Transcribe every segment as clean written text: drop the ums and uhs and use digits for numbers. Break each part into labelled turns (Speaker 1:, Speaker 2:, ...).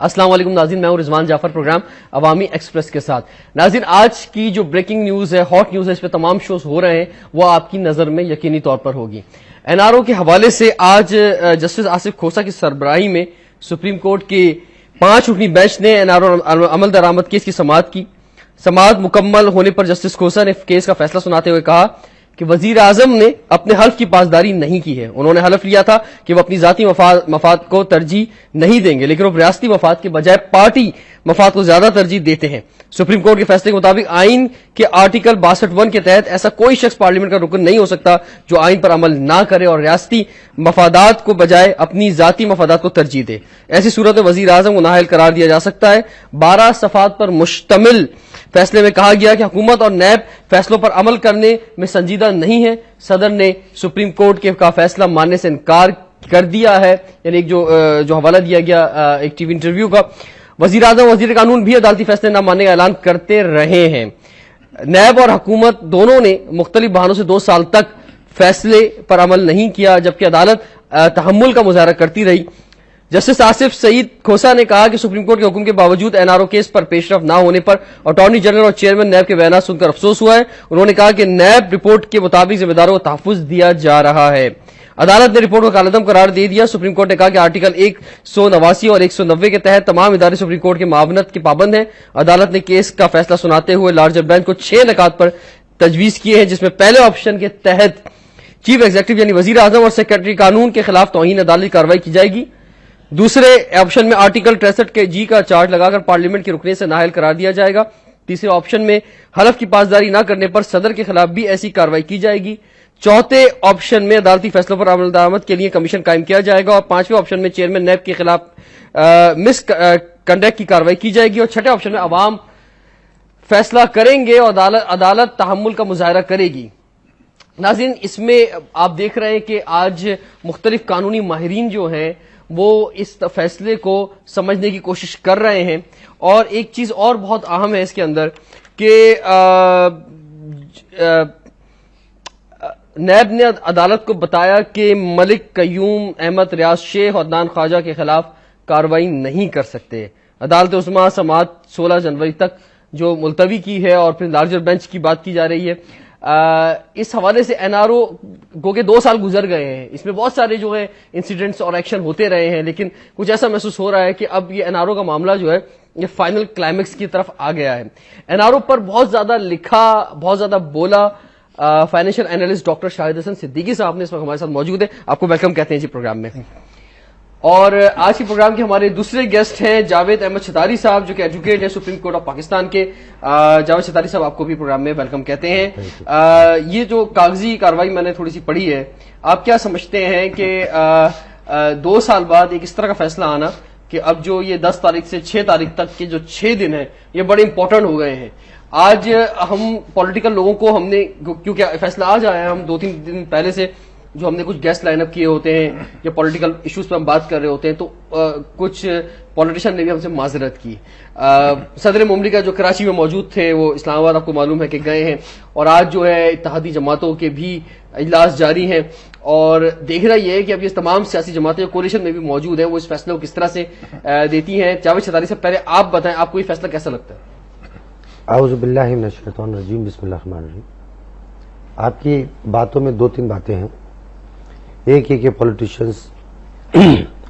Speaker 1: السلام علیکم ناظرین، میں ہوں رضوان جعفر، پروگرام عوامی ایکسپریس کے ساتھ۔ ناظرین، آج کی جو بریکنگ نیوز ہے، ہاٹ نیوز ہے، اس پہ تمام شوز ہو رہے ہیں، وہ آپ کی نظر میں یقینی طور پر ہوگی۔ این آر او کے حوالے سے آج جسٹس آصف کھوسہ کی سربراہی میں سپریم کورٹ کے 5 رکنی بینچ نے این آر او عمل درآمد کیس کی سماعت کی۔ سماعت مکمل ہونے پر جسٹس کھوسہ نے کیس کا فیصلہ سناتے ہوئے کہا کہ وزیر اعظم نے اپنے حلف کی پاسداری نہیں کی ہے۔ انہوں نے حلف لیا تھا کہ وہ اپنی ذاتی مفاد کو ترجیح نہیں دیں گے، لیکن وہ ریاستی مفاد کے بجائے پارٹی مفاد کو زیادہ ترجیح دیتے ہیں۔ سپریم کورٹ کے فیصلے کے مطابق آئین کے آرٹیکل 62 کے تحت ایسا کوئی شخص پارلیمنٹ کا رکن نہیں ہو سکتا جو آئین پر عمل نہ کرے اور ریاستی مفادات کو بجائے اپنی ذاتی مفادات کو ترجیح دے۔ ایسی صورت میں وزیر اعظم کو نااہل قرار دیا جا سکتا ہے۔ 12 صفحات پر مشتمل فیصلے میں کہا گیا کہ حکومت اور نیب فیصلوں پر عمل کرنے میں سنجیدہ نہیں ہے۔ صدر نے سپریم کورٹ کا فیصلہ ماننے سے انکار کر دیا ہے، یعنی ایک جو حوالہ دیا گیا ایک ٹی وی انٹرویو کا۔ وزیر اعظم وزیر قانون بھی عدالتی فیصلے نہ ماننے کا اعلان کرتے رہے ہیں۔ نیب اور حکومت دونوں نے مختلف بہانوں سے 2 سال تک فیصلے پر عمل نہیں کیا، جبکہ عدالت تحمل کا مظاہرہ کرتی رہی۔ جسٹس آصف سعید کھوسہ نے کہا کہ سپریم کورٹ کے حکم کے باوجود این آر او کیس پر پیش رفت نہ ہونے پر اٹارنی جنرل اور چیئرمین نیب کے بیانات سن کر افسوس ہوا ہے۔ انہوں نے کہا کہ نیب رپورٹ کے مطابق ذمہ داروں کو تحفظ دیا جا رہا ہے۔ عدالت نے رپورٹ کو کالعدم قرار دے دیا۔ سپریم کورٹ نے کہا کہ آرٹیکل 189 اور 190 کے تحت تمام ادارے سپریم کورٹ کے معاونت کے پابند ہیں۔ عدالت نے کیس کا فیصلہ سناتے ہوئے لارجر بینچ کو 6 نکات پر تجویز کیے ہیں، جس میں پہلے آپشن کے تحت چیف ایگزیکٹو یعنی وزیر اعظم اور سیکرٹری قانون کے خلاف توہین عدالت کارروائی کی جائے گی۔ دوسرے آپشن میں آرٹیکل 63 کے جی کا چارج لگا کر پارلیمنٹ کی رکنیت سے نااہل قرار دیا جائے گا۔ تیسرے آپشن میں حلف کی پاسداری نہ کرنے پر صدر کے خلاف بھی ایسی کارروائی کی جائے گی۔ چوتھے آپشن میں عدالتی فیصلوں پر عمل درآمد کے لیے کمیشن قائم کیا جائے گا، اور 5ویں آپشن میں چیئرمین نیب کے خلاف مس کنڈکٹ کی کارروائی کی جائے گی، اور 6 آپشن میں عوام فیصلہ کریں گے اور عدالت تحمل کا مظاہرہ کرے گی۔ ناظرین، اس میں آپ دیکھ رہے ہیں کہ آج مختلف قانونی ماہرین جو ہیں وہ اس فیصلے کو سمجھنے کی کوشش کر رہے ہیں، اور ایک چیز اور بہت اہم ہے اس کے اندر کہ نیب نے عدالت کو بتایا کہ ملک قیوم احمد، ریاض شیخ اور عدنان خواجہ کے خلاف کارروائی نہیں کر سکتے۔ عدالت عظمیٰ سماعت 16 جنوری تک جو ملتوی کی ہے، اور پھر لارجر بینچ کی بات کی جا رہی ہے۔ اس حوالے سے این آر او گو کہ 2 سال گزر گئے ہیں، اس میں بہت سارے جو ہے انسیڈنٹس اور ایکشن ہوتے رہے ہیں، لیکن کچھ ایسا محسوس ہو رہا ہے کہ اب یہ این آر او کا معاملہ جو ہے یہ فائنل کلائمیکس کی طرف آ گیا ہے۔ این آر او پر بہت زیادہ لکھا، بہت زیادہ بولا فائنینشیل اینالسٹ ڈاکٹر شاہد حسن صدیقی صاحب نے اس وقت ہمارے ساتھ موجود ہیں۔ آپ کو ویلکم کہتے ہیں جی پروگرام میں۔ اور آج کے پروگرام کے ہمارے دوسرے گیسٹ ہیں جاوید احمد چھتاری صاحب، جو کہ ایڈوکیٹ ہیں سپریم کورٹ آف پاکستان کے۔ جاوید چھتاری صاحب، آپ کو بھی پروگرام میں ویلکم کہتے ہیں۔ یہ جو کاغذی کارروائی میں نے تھوڑی سی پڑھی ہے، آپ کیا سمجھتے ہیں کہ 2 سال بعد ایک اس طرح کا فیصلہ آنا کہ اب جو یہ 10 تاریخ سے 6 تاریخ تک کے جو 6 دن ہیں یہ بڑے امپورٹنٹ ہو گئے ہیں؟ آج ہم پولیٹیکل لوگوں کو ہم نے، کیونکہ فیصلہ آج آیا ہے، ہم 2-3 دن پہلے سے جو ہم نے کچھ گیسٹ لائن اپ کیے ہوتے ہیں یا پولیٹیکل ایشوز پہ ہم بات کر رہے ہوتے ہیں، تو کچھ پولیٹیشین نے بھی ہم سے معذرت کی۔ صدر مملکہ جو کراچی میں موجود تھے وہ اسلام آباد آپ کو معلوم ہے کہ گئے ہیں، اور آج جو ہے اتحادی جماعتوں کے بھی اجلاس جاری ہیں، اور دیکھنا یہ ہے کہ اب یہ تمام سیاسی جماعتیں کولیشن میں بھی موجود ہیں، وہ اس فیصلے کو کس طرح سے دیتی ہیں۔ جاوید چھتاری صاحب، پہلے آپ بتائیں آپ کو یہ فیصلہ کیسا لگتا ہے؟
Speaker 2: اعوذ باللہ من الشیطان الرجیم، بسم اللہ الرحمن الرحیم۔ آپ کی باتوں میں 2-3 باتیں ہیں۔ ایک یہ کہ پولیٹیشنز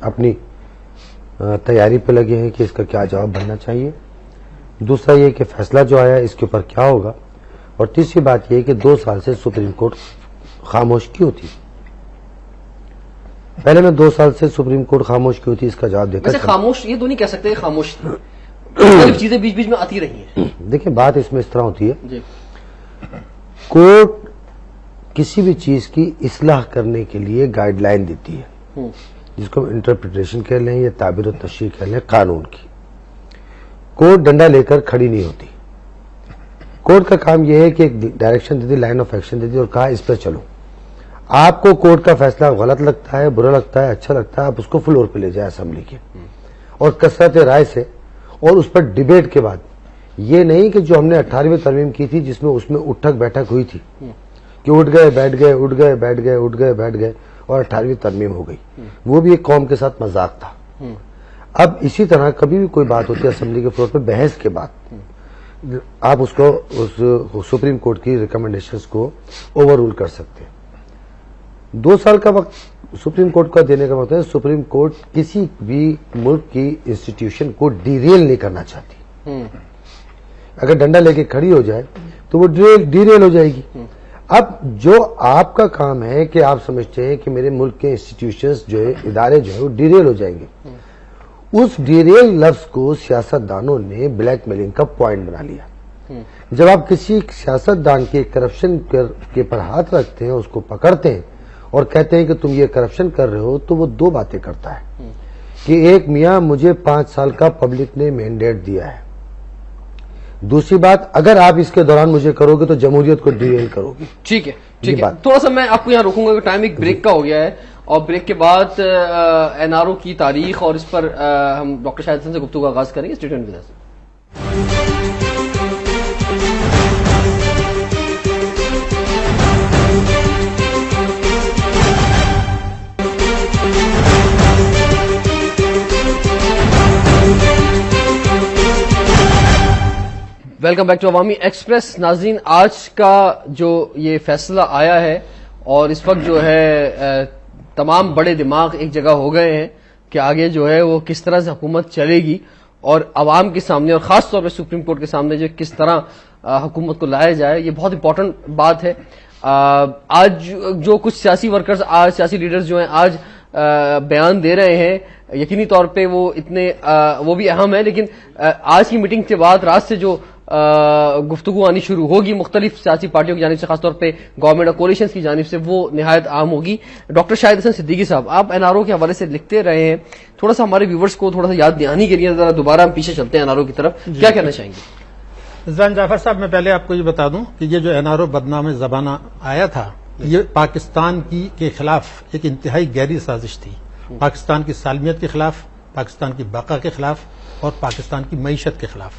Speaker 2: اپنی تیاری پہ لگے ہیں کہ اس کا کیا جواب بننا چاہیے۔ دوسرا یہ کہ فیصلہ جو آیا اس کے اوپر کیا ہوگا، اور تیسری بات یہ کہ 2 سال سے سپریم کورٹ خاموش کیوں تھی۔ پہلے میں 2 سال سے سپریم کورٹ خاموش کیوں تھی اس کا جواب دیتا
Speaker 1: ہوں۔ خاموش یہ تو نہیں کہہ سکتے خاموش تھی، مختلف چیزیں بیچ بیچ میں آتی رہی ہیں۔
Speaker 2: دیکھیں، بات اس میں اس طرح ہوتی ہے،
Speaker 1: جی،
Speaker 2: کورٹ کسی بھی چیز کی اصلاح کرنے کے لیے گائیڈ لائن دیتی ہے، جس کو انٹرپریٹیشن کہہ لیں یا تعبیر و تشریح کہہ لیں قانون کی۔ کورٹ ڈنڈا لے کر کھڑی نہیں ہوتی۔ کورٹ کا کام یہ ہے کہ ایک ڈائریکشن دے دی، لائن آف ایکشن دے دی، اور کہا اس پہ چلو۔ آپ کو کورٹ کا فیصلہ غلط لگتا ہے، برا لگتا ہے، اچھا لگتا ہے، آپ اس کو فلور پہ لے جائیں اسمبلی کے، اور کثرت رائے سے اور اس پر ڈیبیٹ کے بعد، یہ نہیں کہ جو ہم نے 18ویں ترمیم کی تھی جس میں اس میں اٹھک بیٹھک ہوئی تھی کہ اٹھ گئے بیٹھ گئے، اٹھ گئے بیٹھ گئے، اٹھ گئے بیٹھ گئے، اور 18ویں ترمیم ہو گئی، وہ بھی ایک قوم کے ساتھ مذاق تھا۔ اب اسی طرح کبھی بھی کوئی بات ہوتی ہے اسمبلی کے فلور پہ بحث کے بعد آپ اس کو سپریم کورٹ کی ریکمنڈیشنز کو اوور رول کر سکتے ہیں. 2 سال کا وقت سپریم کورٹ کا دینے کا مطلب ہے سپریم کورٹ کسی بھی ملک کی انسٹیٹیوشن کو ڈیریل نہیں کرنا چاہتی. اگر ڈنڈا لے کے کھڑی ہو جائے تو وہ ڈیریل ہو جائے گی. اب جو آپ کا کام ہے کہ آپ سمجھتے ہیں کہ میرے ملک کے انسٹیٹیوشنز جو ہے ادارے جو ہے وہ ڈیریل ہو جائیں گے, اس ڈیریل لفظ کو سیاستدانوں نے بلیک میلنگ کا پوائنٹ بنا لیا. جب آپ کسی سیاستدان کے کرپشن کے پر ہاتھ رکھتے ہیں, اس کو پکڑتے ہیں اور کہتے ہیں کہ تم یہ کرپشن کر رہے ہو, تو وہ 2 باتیں کرتا ہے کہ ایک میاں مجھے 5 سال کا پبلک نے مینڈیٹ دیا ہے, دوسری بات اگر آپ اس کے دوران مجھے کرو گے تو جمہوریت کو ڈیریل کرو گی.
Speaker 1: ٹھیک ہے ٹھیک ہے, تھوڑا سا میں آپ کو یہاں روکوں گا کہ ٹائم ایک بریک کا ہو گیا ہے, اور بریک کے بعد این آر او کی تاریخ اور اس پر ہم ڈاکٹر شاہد حسن سے گفتگو کا آغاز کریں گے. Stay tuned with us. Welcome back to Awami express. ناظرین, آج کا جو یہ فیصلہ آیا ہے اور اس وقت جو ہے تمام بڑے دماغ ایک جگہ ہو گئے ہیں کہ آگے جو ہے وہ کس طرح سے حکومت چلے گی, اور عوام کے سامنے اور خاص طور پہ سپریم کورٹ کے سامنے جو کس طرح حکومت کو لایا جائے, یہ بہت امپورٹنٹ بات ہے. آج جو کچھ سیاسی ورکرز, آج سیاسی لیڈرز جو ہیں آج بیان دے رہے ہیں, یقینی طور پہ وہ اتنے وہ بھی اہم ہے, لیکن آج کی میٹنگ کے بعد رات سے جو گفتگو آنی شروع ہوگی مختلف سیاسی پارٹیوں کی جانب سے, خاص طور پہ گورنمنٹ اور کولیشنز کی جانب سے, وہ نہایت عام ہوگی. ڈاکٹر شاہد حسن صدیقی صاحب, آپ این آر او کے حوالے سے لکھتے رہے ہیں, تھوڑا سا ہمارے ویورز کو تھوڑا سا یاد دہانی کے لیے ذرا دوبارہ ہم پیچھے چلتے ہیں این آر او کی طرف, کیا کہنا چاہیں گے؟
Speaker 3: رضوان جعفر صاحب, میں پہلے آپ کو یہ بتا دوں کہ یہ جو این آر او بدنام زبانہ آیا تھا, یہ پاکستان کے خلاف ایک انتہائی گہری سازش تھی. پاکستان کی سالمیت کے خلاف, پاکستان کی بقا کے خلاف اور پاکستان کی معیشت کے خلاف.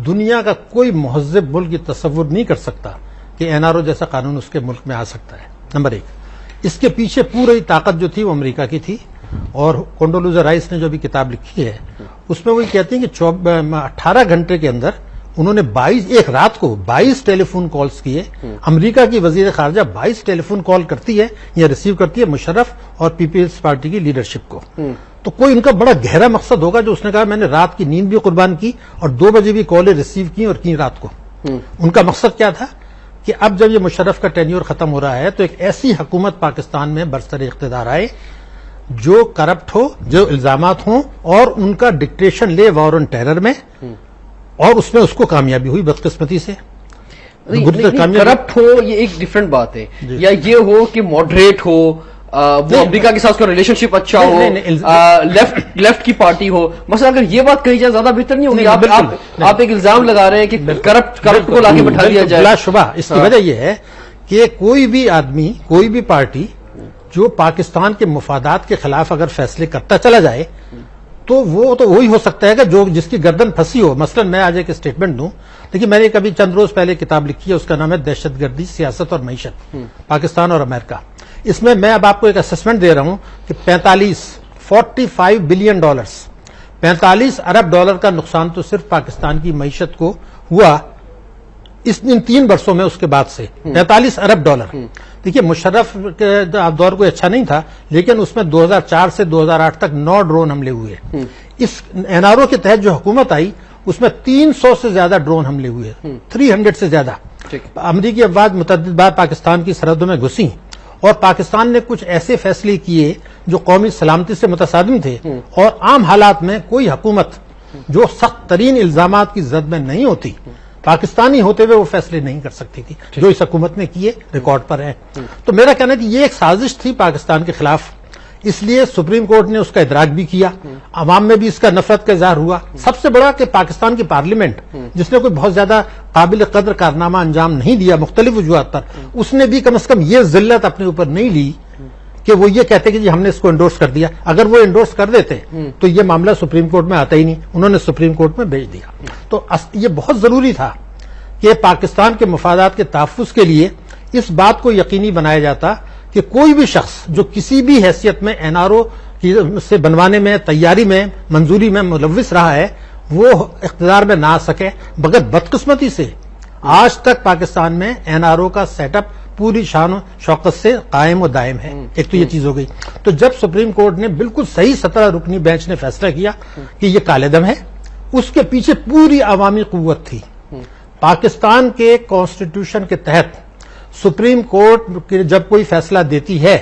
Speaker 3: دنیا کا کوئی مہذب ملک یہ تصور نہیں کر سکتا کہ این آر او جیسا قانون اس کے ملک میں آ سکتا ہے. نمبر 1, اس کے پیچھے پوری طاقت جو تھی وہ امریکہ کی تھی, اور کونڈولیزا رائس نے جو بھی کتاب لکھی ہے اس میں وہ کہتے ہیں کہ 18 گھنٹے کے اندر انہوں نے ایک رات کو 22 ٹیلی فون کالز کیے. امریکہ کی وزیر خارجہ 22 ٹیلی فون کال کرتی ہے یا ریسیو کرتی ہے مشرف اور پیپلز پارٹی کی لیڈرشپ کو, تو کوئی ان کا بڑا گہرا مقصد ہوگا جو اس نے کہا میں نے رات کی نیند بھی قربان کی اور 2 بجے بھی کالیں ریسیو کی اور کی رات کو. ان کا مقصد کیا تھا کہ اب جب یہ مشرف کا ٹینیور ختم ہو رہا ہے تو ایک ایسی حکومت پاکستان میں برسر اقتدار آئے جو کرپٹ ہو, جو الزامات ہوں, اور ان کا ڈکٹیشن لے وار آن ٹیرر میں, اور اس میں اس کو کامیابی ہوئی بدقسمتی سے.
Speaker 1: کرپٹ ہو یہ ایک ڈفرنٹ بات ہے, یا یہ ہو کہ ماڈریٹ ہو, وہ امریکہ کے ساتھ ریلیشن شپ اچھا ہو, لیفٹ کی پارٹی ہو. مثلا اگر یہ بات کہی جائے زیادہ بہتر نہیں ہوگی. آپ ایک الزام لگا رہے ہیں کہ کرپٹ کو لاکے بٹھا دیا جائے.
Speaker 3: بلا شبہ اس کی وجہ یہ ہے کہ کوئی بھی آدمی, کوئی بھی پارٹی جو پاکستان کے مفادات کے خلاف اگر فیصلے کرتا چلا جائے تو وہ تو وہی ہو سکتا ہے کہ جو جس کی گردن پھنسی ہو. مثلا میں آج ایک اسٹیٹمنٹ دوں, لیکن میں نے کبھی چند روز پہلے کتاب لکھی ہے, اس کا نام ہے دہشت گردی, سیاست اور معیشت, پاکستان اور امریکہ. اس میں اب آپ کو ایک اسسمنٹ دے رہا ہوں کہ 45 بلین ڈالرز, 45 ارب ڈالر کا نقصان تو صرف پاکستان کی معیشت کو ہوا ان 3 برسوں میں. اس کے بعد سے 45 ارب ڈالر. دیکھیے مشرف کے دور کوئی اچھا نہیں تھا, لیکن اس میں 2004 سے 2008 تک 9 ڈرون حملے ہوئے. اس این آر او کے تحت جو حکومت آئی اس میں 300 سے زیادہ ڈرون حملے ہوئے, 300 سے زیادہ. امریکی افواج متعدد بار پاکستان کی سرحدوں میں گھسیں, اور پاکستان نے کچھ ایسے فیصلے کیے جو قومی سلامتی سے متصادم تھے, اور عام حالات میں کوئی حکومت جو سخت ترین الزامات کی زد میں نہیں ہوتی, پاکستانی ہوتے ہوئے وہ فیصلے نہیں کر سکتی تھی جو اس حکومت نے کیے, ریکارڈ پر ہیں. تو میرا کہنا ہے کہ یہ ایک سازش تھی پاکستان کے خلاف, اس لیے سپریم کورٹ نے اس کا ادراک بھی کیا, عوام میں بھی اس کا نفرت کا اظہار ہوا. سب سے بڑا کہ پاکستان کی پارلیمنٹ جس نے کوئی بہت زیادہ قابل قدر کارنامہ انجام نہیں دیا مختلف وجوہات پر, اس نے بھی کم از کم یہ ذلت اپنے اوپر نہیں لی کہ وہ یہ کہتے کہ جی ہم نے اس کو انڈورس کر دیا. اگر وہ انڈورس کر دیتے تو یہ معاملہ سپریم کورٹ میں آتا ہی نہیں, انہوں نے سپریم کورٹ میں بھیج دیا. تو یہ بہت ضروری تھا کہ پاکستان کے مفادات کے تحفظ کے لیے اس بات کو یقینی بنایا جاتا کہ کوئی بھی شخص جو کسی بھی حیثیت میں این آر او سے بنوانے میں، تیاری میں، منظوری میں ملوث رہا ہے، وہ اقتدار میں نہ آ سکے. مگر بدقسمتی سے آج تک پاکستان میں این آر او کا سیٹ اپ پوری شان و شوکت سے قائم و دائم ہے. ایک تو یہ چیز ہو گئی. تو جب سپریم کورٹ نے بالکل صحیح 17 رکنی بینچ نے فیصلہ کیا کہ یہ کالے دم ہے، اس کے پیچھے پوری عوامی قوت تھی. پاکستان کے کانسٹیٹیوشن کے تحت سپریم کورٹ جب کوئی فیصلہ دیتی ہے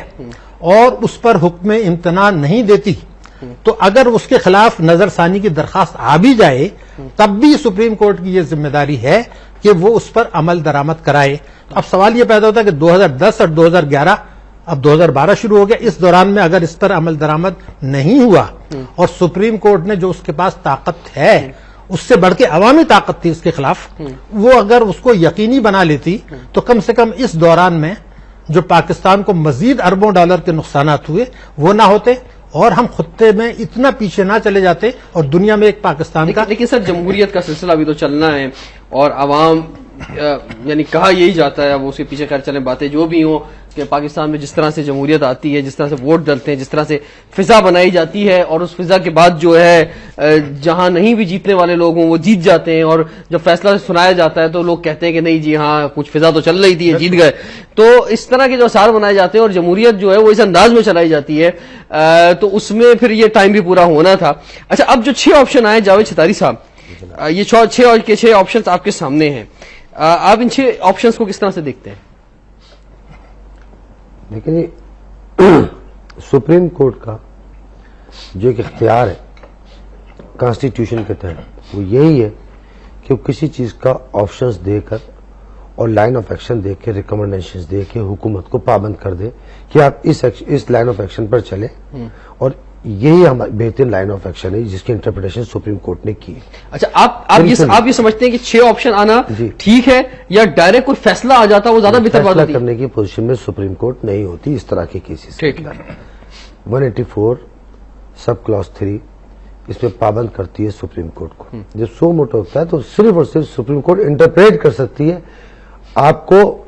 Speaker 3: اور اس پر حکم امتناع نہیں دیتی، تو اگر اس کے خلاف نظر ثانی کی درخواست آ بھی جائے تب بھی سپریم کورٹ کی یہ ذمہ داری ہے کہ وہ اس پر عمل درآمد کرائے. تو اب سوال یہ پیدا ہوتا ہے کہ 2010 اور 2011 اب 2012 شروع ہو گیا، اس دوران میں اگر اس پر عمل درآمد نہیں ہوا اور سپریم کورٹ نے جو اس کے پاس طاقت ہے، اس سے بڑھ کے عوامی طاقت تھی اس کے خلاف، وہ اگر اس کو یقینی بنا لیتی تو کم سے کم اس دوران میں جو پاکستان کو مزید اربوں ڈالر کے نقصانات ہوئے وہ نہ ہوتے اور ہم خطے میں اتنا پیچھے نہ چلے جاتے اور دنیا میں ایک پاکستان کا.
Speaker 1: لیکن سر جمہوریت کا سلسلہ ابھی تو چلنا ہے اور عوام یعنی کہا یہی جاتا ہے، وہ اس کے پیچھے کر چلیں باتیں جو بھی ہوں کہ پاکستان میں جس طرح سے جمہوریت آتی ہے، جس طرح سے ووٹ ڈلتے ہیں، جس طرح سے فضا بنائی جاتی ہے، اور اس فضا کے بعد جو ہے جہاں نہیں بھی جیتنے والے لوگ ہوں وہ جیت جاتے ہیں، اور جب فیصلہ سنایا جاتا ہے تو لوگ کہتے ہیں کہ نہیں جی ہاں کچھ فضا تو چل رہی تھی، جیت گئے. تو اس طرح کے جو آثار بنائے جاتے ہیں اور جمہوریت جو ہے وہ اس انداز میں چلائی جاتی ہے، تو اس میں پھر یہ ٹائم بھی پورا ہونا تھا. اچھا، اب جو 6 آپشن آئے جاوید چھتاری صاحب، یہ 6 آپشن آپ کے سامنے ہیں، آپ ان 6 آپشنز کو کس طرح سے دیکھتے ہیں؟
Speaker 2: لیکن سپریم کورٹ کا جو ایک اختیار ہے کانسٹیٹیوشن کے تحت وہ یہی ہے کہ وہ کسی چیز کا آپشنز دے کر اور لائن آف ایکشن دے کے، ریکمنڈیشنز دے کے حکومت کو پابند کر دے کہ آپ اس لائن آف ایکشن پر چلیں، اور یہی ہماری بہترین لائن آف ایکشن ہے جس کی انٹرپریٹیشن سپریم کورٹ نے کی ہے.
Speaker 1: اچھا، آپ یہ سمجھتے ہیں کہ 6 آپشن آنا ٹھیک ہے، یا ڈائریکٹ کوئی فیصلہ آ جاتا وہ زیادہ بہتر بات ہوتی ہے؟
Speaker 2: کرنے کی پوزیشن میں سپریم کورٹ نہیں ہوتی اس طرح کے کیسز. 184 سب کلاس 3 اس میں پابند کرتی ہے سپریم کورٹ کو. جب سو موٹو ہوتا ہے تو صرف اور صرف سپریم کورٹ انٹرپریٹ کر سکتی ہے، آپ کو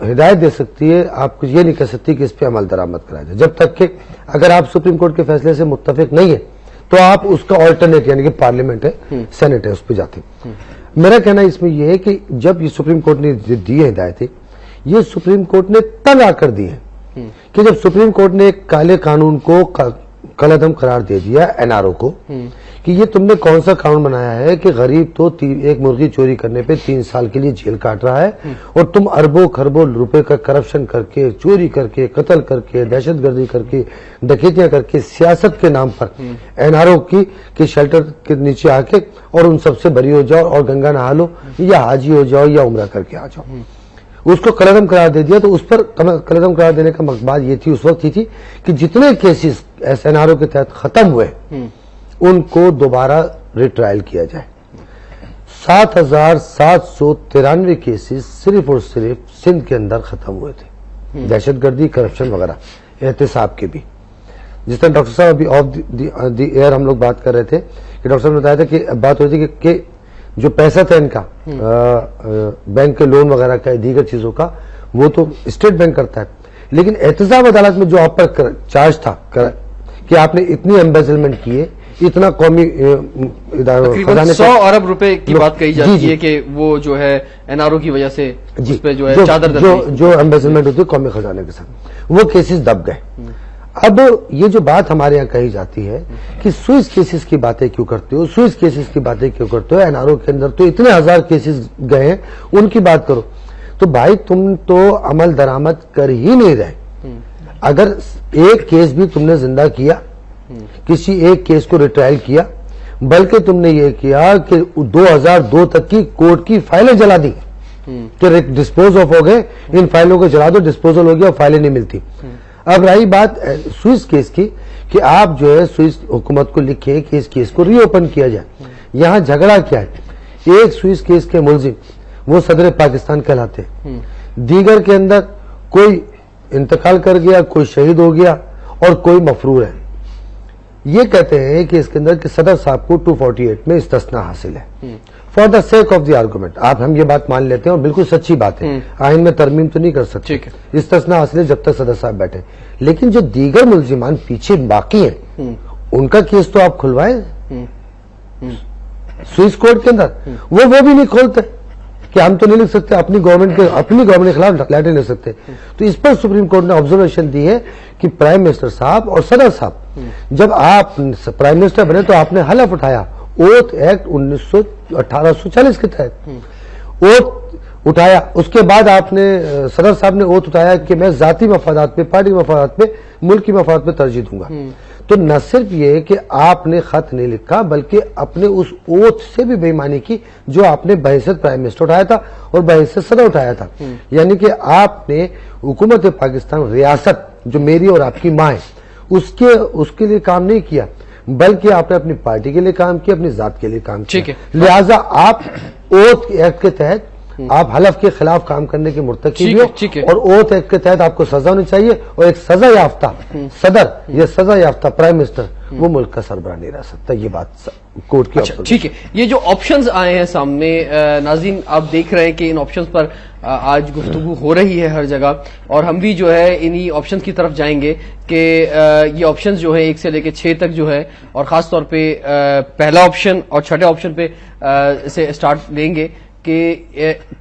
Speaker 2: ہدایت دے سکتی ہے، آپ کو یہ نہیں کہہ سکتی کہ اس پہ عمل درآمد کرایا جائے. جب تک کہ اگر آپ سپریم کورٹ کے فیصلے سے متفق نہیں ہے تو آپ اس کا آلٹرنیٹ یعنی کہ پارلیمنٹ ہے، سینٹ ہے، اس پہ جاتے ہیں. میرا کہنا اس میں یہ ہے کہ جب یہ سپریم کورٹ نے دی ہے ہدایتیں، یہ سپریم کورٹ نے تنگ آ کر دی ہے کہ جب سپریم کورٹ نے ایک کالے قانون کو کالعدم قرار دے دیا این آر او کو کہ یہ تم نے کون سا قانون بنایا ہے کہ غریب تو ایک مرغی چوری کرنے پہ 3 سال کے لیے جیل کاٹ رہا ہے، اور تم اربوں خربوں روپے کا کرپشن کر کے، چوری کر کے، قتل کر کے، دہشت گردی کر کے، ڈکیتیاں کر کے، سیاست کے نام پر این آر او کی شیلٹر کے نیچے آ کے اور ان سب سے بری ہو جاؤ اور گنگا نہا لو، یا حاجی ہو جاؤ یا عمرہ کر کے آ جاؤ. اس کو کالعدم قرار دے دیا. تو اس پر کالعدم قرار دینے کا مقصد یہ تھی، اس وقت یہ تھی کہ جتنے cases S N R O کے تحت ختم ہوئے ان کو دوبارہ ریٹرائل کیا جائے. 7,793 کیسز صرف اور صرف سندھ کے اندر ختم ہوئے تھے، دہشت گردی، کرپشن وغیرہ، احتساب کے بھی. جس طرح ڈاکٹر صاحب ابھی آف دی ایئر ہم لوگ بات کر رہے تھے کہ ڈاکٹر صاحب نے بتایا تھا کہ بات ہو رہی تھی کہ جو پیسہ تھا ان کا بینک کے لون وغیرہ کا، دیگر چیزوں کا، وہ تو اسٹیٹ بینک کرتا ہے. لیکن احتساب عدالت میں جو آپ پر چارج تھا کہ آپ نے اتنی ایمبیزلمنٹ کی ہے، اتنا قومی
Speaker 1: تقریباً 100 ارب روپے کی بات کہی جاتی ہے کہ وہ جو ہے این آر او کی وجہ سے اس پہ جو ہے چادر
Speaker 2: جو ایمبیزلمنٹ ہوتی ہے قومی خزانے کے ساتھ، وہ کیسز دب گئے. اب یہ جو بات ہمارے یہاں کہی جاتی ہے کہ سوئس کیسز کی باتیں کیوں کرتے ہو، سوئس کیسز کی باتیں کیوں کرتے ہو، این آر او کے اندر تو اتنے 1000 کیسز گئے ہیں، ان کی بات کرو. تو بھائی تم تو عمل درآمد کر ہی نہیں رہے. اگر ایک کیس بھی تم نے زندہ کیا، کسی ایک کیس کو ریٹرائل کیا، بلکہ تم نے یہ کیا کہ 2002 تک کی کورٹ کی فائلیں جلا دی کہ ڈسپوز آف ہو گئے، ان فائلوں کو جلا دو، ڈسپوزل ہو گیا، فائلیں نہیں ملتی. اب رہی بات سوئس کیس کی کہ آپ جو ہے سوئس حکومت کو لکھیں کہ اس کیس کو ری اوپن کیا جائے. یہاں جھگڑا کیا ہے؟ ایک سوئس کیس کے ملزم وہ صدر پاکستان کہلاتے ہیں، دیگر کے اندر کوئی انتقال کر گیا، کوئی شہید ہو گیا اور کوئی مفرور ہے. یہ کہتے ہیں کہ اس کے اندر کہ صدر صاحب کو 248 میں استثناء حاصل ہے. For the sake of the argument آپ ہم یہ بات مان لیتے ہیں اور بالکل سچی بات ہے, آئین میں ترمیم تو نہیں کر سکتے, استثناء حاصل ہے جب تک صدر صاحب بیٹھے, لیکن جو دیگر ملزمان پیچھے باقی ہیں ان کا کیس تو آپ کھلوائیں سوئس کورٹ کے اندر, وہ بھی نہیں کھولتے کہ ہم تو نہیں لکھ سکتے اپنی گورنمنٹ کے خلاف لیٹر لکھ سکتے. تو اس پر سپریم کورٹ نے آبزرویشن دی ہے کہ پرائم منسٹر صاحب اور صدر صاحب جب آپ پرائم منسٹر بنے تو آپ نے حلف اٹھایا اوتھ ایکٹ 1840 کے تحت اوتھ اٹھایا, اس کے بعد آپ نے صدر صاحب نے اوتھ اٹھایا کہ میں ذاتی مفادات پہ, پارٹی مفادات پہ, ملک کی مفادات پہ ترجیح دوں گا. تو نہ صرف یہ کہ آپ نے خط نہیں لکھا بلکہ اپنے اس اوتھ سے بھی بے ایمانی کی جو آپ نے بحیثیت پرائم منسٹر اٹھایا تھا اور بحیثیت صدر اٹھایا تھا. یعنی کہ آپ نے حکومت پاکستان ریاست جو میری اور آپ کی ماں ہے اس کے لیے کام نہیں کیا بلکہ آپ نے اپنی پارٹی کے لیے کام کیا, اپنی ذات کے لیے کام کیا. لہذا آپ اوتھ ایکٹ کے تحت آپ حلف کے خلاف کام کرنے کے مرتکب ہو اور اوتھ ایکٹ کے تحت آپ کو سزا ہونی چاہیے, اور ایک سزا یافتہ صدر یا سزا یافتہ پرائم منسٹر وہ ملک کا سربراہ نہیں رہ سکتا. یہ بات کورٹ کی.
Speaker 1: ٹھیک ہے, یہ جو آپشنز آئے ہیں سامنے ناظرین آپ دیکھ رہے ہیں کہ ان آپشنز پر آج گفتگو ہو رہی ہے ہر جگہ, اور ہم بھی جو ہے انہی آپشنز کی طرف جائیں گے کہ یہ آپشنز جو ہے 1 سے لے کے 6 تک جو ہے, اور خاص طور پہ پہلا آپشن اور چھٹے آپشن پہ سے سٹارٹ لیں گے کہ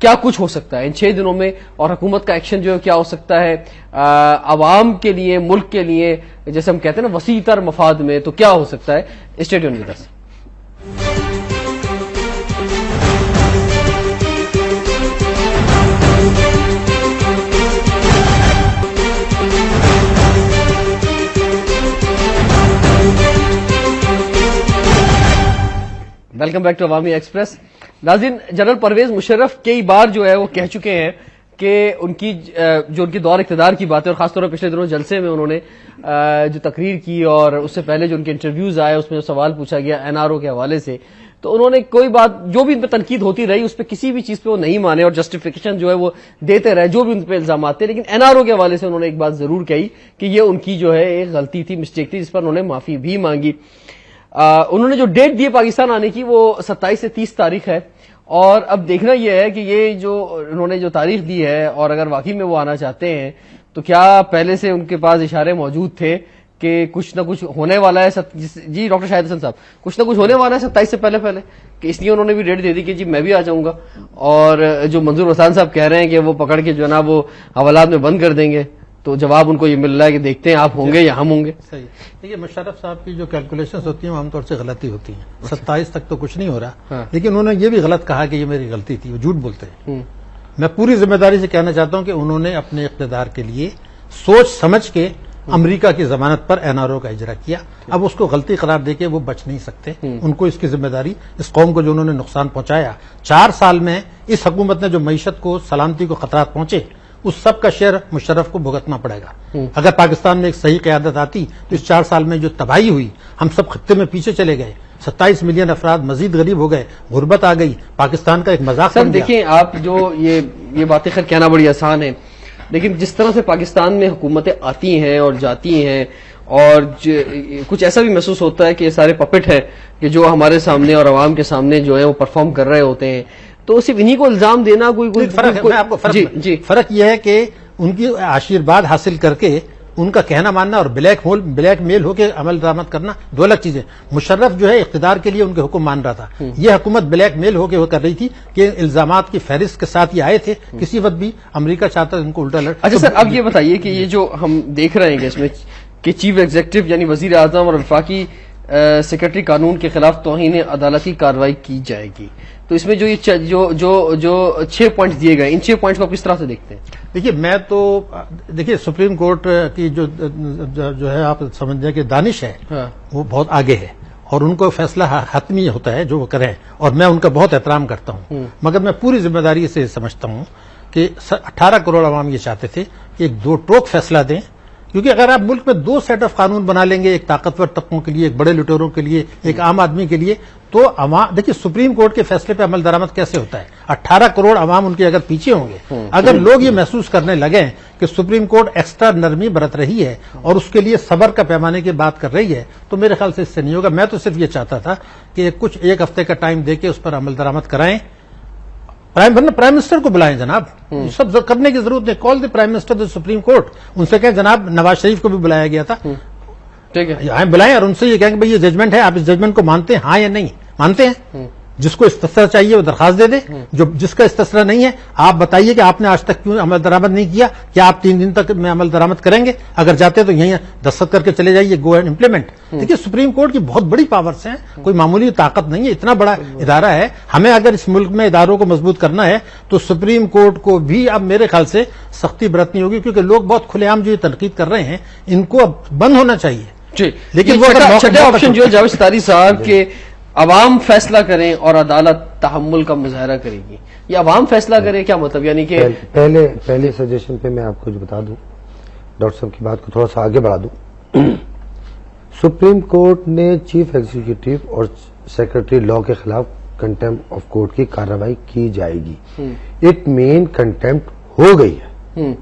Speaker 1: کیا کچھ ہو سکتا ہے ان 6 دنوں میں, اور حکومت کا ایکشن جو ہے کیا ہو سکتا ہے عوام کے لیے, ملک کے لیے, جیسے ہم کہتے ہیں نا وسیع تر مفاد میں, تو کیا ہو سکتا ہے. Stay tuned with us. Welcome back to Awami express. ناظرین, جنرل پرویز مشرف کئی بار جو ہے وہ کہہ چکے ہیں کہ ان کی دور اقتدار کی بات ہے, اور خاص طور پر پچھلے دنوں جلسے میں انہوں نے جو تقریر کی اور اس سے پہلے جو ان کے انٹرویوز آئے اس میں جو سوال پوچھا گیا NRO کے حوالے سے, تو انہوں نے کوئی بات جو بھی ان پہ تنقید ہوتی رہی اس پہ کسی بھی چیز پہ وہ نہیں مانے اور جسٹیفیکیشن جو ہے وہ دیتے رہے جو بھی ان پہ الزامات تھے. لیکن NRO کے حوالے سے انہوں نے ایک بات ضرور کہی کہ یہ ان کی جو ہے ایک غلطی تھی, مسٹیک تھی, جس پر انہوں نے معافی بھی مانگی. انہوں نے جو ڈیٹ دی پاکستان آنے کی وہ 27 سے 30 تاریخ ہے, اور اب دیکھنا یہ ہے کہ یہ جو انہوں نے جو تاریخ دی ہے, اور اگر واقعی میں وہ آنا چاہتے ہیں تو کیا پہلے سے ان کے پاس اشارے موجود تھے کہ کچھ نہ کچھ ہونے والا ہے. جی ڈاکٹر شاہد حسن صاحب, کچھ نہ کچھ ہونے والا ہے 27 سے پہلے کہ اس لیے انہوں نے بھی ڈیٹ دے دی کہ جی میں بھی آ جاؤں گا, اور جو منظور حسین صاحب کہہ رہے ہیں کہ وہ پکڑ کے جو ہے نا وہ حوالات میں بند کر دیں گے, تو جواب ان کو یہ مل رہا ہے کہ دیکھتے ہیں آپ ہوں گے یا ہم ہوں گے.
Speaker 3: صحیح. دیکھیے مشرف صاحب کی جو کیلکولیشنز ہوتی ہیں وہ عام طور سے غلطی ہوتی ہیں. 27 تک تو کچھ نہیں ہو رہا, لیکن انہوں نے یہ بھی غلط کہا کہ یہ میری غلطی تھی, وہ جھوٹ بولتے ہیں. میں پوری ذمہ داری سے کہنا چاہتا ہوں کہ انہوں نے اپنے اقتدار کے لیے سوچ سمجھ کے امریکہ کی ضمانت پر NRO کا اجرا کیا. اب اس کو غلطی قرار دے کے وہ بچ نہیں سکتے. ان کو اس کی ذمہ داری, اس قوم کو جو انہوں نے نقصان پہنچایا 4 سال میں, اس حکومت نے جو معیشت کو, سلامتی کو خطرات پہنچے, اس سب کا شیئر مشرف کو بھگتنا پڑے گا. اگر پاکستان میں ایک صحیح قیادت آتی تو اس 4 سال میں جو تباہی ہوئی, ہم سب خطے میں پیچھے چلے گئے, 27 ملین افراد مزید غریب ہو گئے, غربت آ گئی, پاکستان کا ایک مذاق بن گیا.
Speaker 1: دیکھیں آپ جو یہ باتیں خیر کہنا بڑی آسان ہے, لیکن جس طرح سے پاکستان میں حکومتیں آتی ہیں اور جاتی ہیں, اور کچھ ایسا بھی محسوس ہوتا ہے کہ یہ سارے پپٹ ہے کہ جو ہمارے سامنے اور عوام کے سامنے جو ہے وہ پرفارم کر رہے ہوتے ہیں, تو صرف انہی کو الزام دینا کوئی
Speaker 3: فرق ہے. میں آپ کو فرق یہ ہے کہ ان کی آشیرواد حاصل کر کے ان کا کہنا ماننا اور بلیک میل ہو کے عمل درآمد کرنا 2 الگ چیزیں. مشرف جو ہے اقتدار کے لیے ان کے حکم مان رہا تھا, یہ حکومت بلیک میل ہو کے وہ کر رہی تھی کہ الزامات کی فہرست کے ساتھ یہ آئے تھے. کسی وقت بھی امریکہ چاہتا ہے ان کو الٹا لڑ.
Speaker 1: اچھا سر, اب یہ بتائیے کہ یہ جو ہم دیکھ رہے ہیں کہ اس میں کہ چیف ایگزیکٹو یعنی وزیر اعظم اور وفاقی سیکرٹری قانون کے خلاف توہین عدالت کی کارروائی کی جائے گی, تو اس میں جو یہ 6 پوائنٹس دیے گئے, ان 6 پوائنٹس کو آپ کس طرح سے دیکھتے ہیں؟
Speaker 3: دیکھیے میں تو سپریم کورٹ کی جو ہے آپ سمجھ جائیں کہ دانش ہے وہ بہت آگے ہے, اور ان کو فیصلہ حتمی ہوتا ہے جو وہ کریں, اور میں ان کا بہت احترام کرتا ہوں. مگر میں پوری ذمہ داری سے سمجھتا ہوں کہ 18 کروڑ عوام یہ چاہتے تھے کہ ایک 2 ٹوک فیصلہ دیں, کیونکہ اگر آپ ملک میں 2 سیٹ آف قانون بنا لیں گے, ایک طاقتور طبقوں کے لیے, ایک بڑے لٹوروں کے لیے, ایک عام آدمی کے لیے, تو عوام دیکھیے سپریم کورٹ کے فیصلے پہ عمل درآمد کیسے ہوتا ہے. 18 کروڑ عوام ان کے اگر پیچھے ہوں گے, اگر لوگ یہ محسوس کرنے لگے کہ سپریم کورٹ ایکسٹرا نرمی برت رہی ہے اور اس کے لیے صبر کا پیمانے کی بات کر رہی ہے, تو میرے خیال سے اس سے نہیں ہوگا. میں تو صرف یہ چاہتا تھا کہ کچھ ایک ہفتے کا ٹائم دے کے اس پر عمل درآمد کرائیں. پرائم منسٹر کو بلائیں جناب, سب کرنے کی ضرورت نہیں. Call the prime minister the supreme court, ان سے کہیں جناب نواز شریف کو بھی بلایا گیا تھا,
Speaker 1: ٹھیک ہے,
Speaker 3: بلائیں اور ان سے یہ کہیں کہ بھائی یہ ججمنٹ ہے, آپ اس ججمنٹ کو مانتے ہیں ہاں یا نہیں؟ مانتے ہیں. جس کو استفسار چاہیے وہ درخواست دے دے, جس کا استفسار نہیں ہے آپ بتائیے کہ آپ نے آج تک کیوں عمل درآمد نہیں کیا, کیا آپ 3 دن تک میں عمل درآمد کریں گے؟ اگر جاتے تو یہیں دستخط کر کے چلے جائیے, گو اینڈ امپلیمنٹ. دیکھیے سپریم کورٹ کی بہت بڑی پاورز ہیں, کوئی معمولی طاقت نہیں ہے, اتنا بڑا ادارہ ہے. ہمیں اگر اس ملک میں اداروں کو مضبوط کرنا ہے تو سپریم کورٹ کو بھی اب میرے خیال سے سختی برتنی ہوگی, کیونکہ لوگ بہت کھلے عام جو یہ تنقید کر رہے ہیں ان کو اب بند ہونا چاہیے.
Speaker 1: لیکن وہ چھٹا آپشن جو ہے جاوید ستاری صاحب کے عوام فیصلہ کریں اور عدالت تحمل کا مظاہرہ کرے گی, یہ عوام فیصلہ کرے کیا مطلب؟ یعنی کہ
Speaker 2: پہلے سجیشن پہ میں آپ کو جو بتا دوں, ڈاکٹر صاحب کی بات کو تھوڑا سا آگے بڑھا دوں. سپریم کورٹ نے چیف ایگزیکٹو اور سیکرٹری لا کے خلاف کنٹمپٹ آف کورٹ کی کارروائی کی جائے گی. اٹ مین کنٹمپٹ ہو گئی ہے.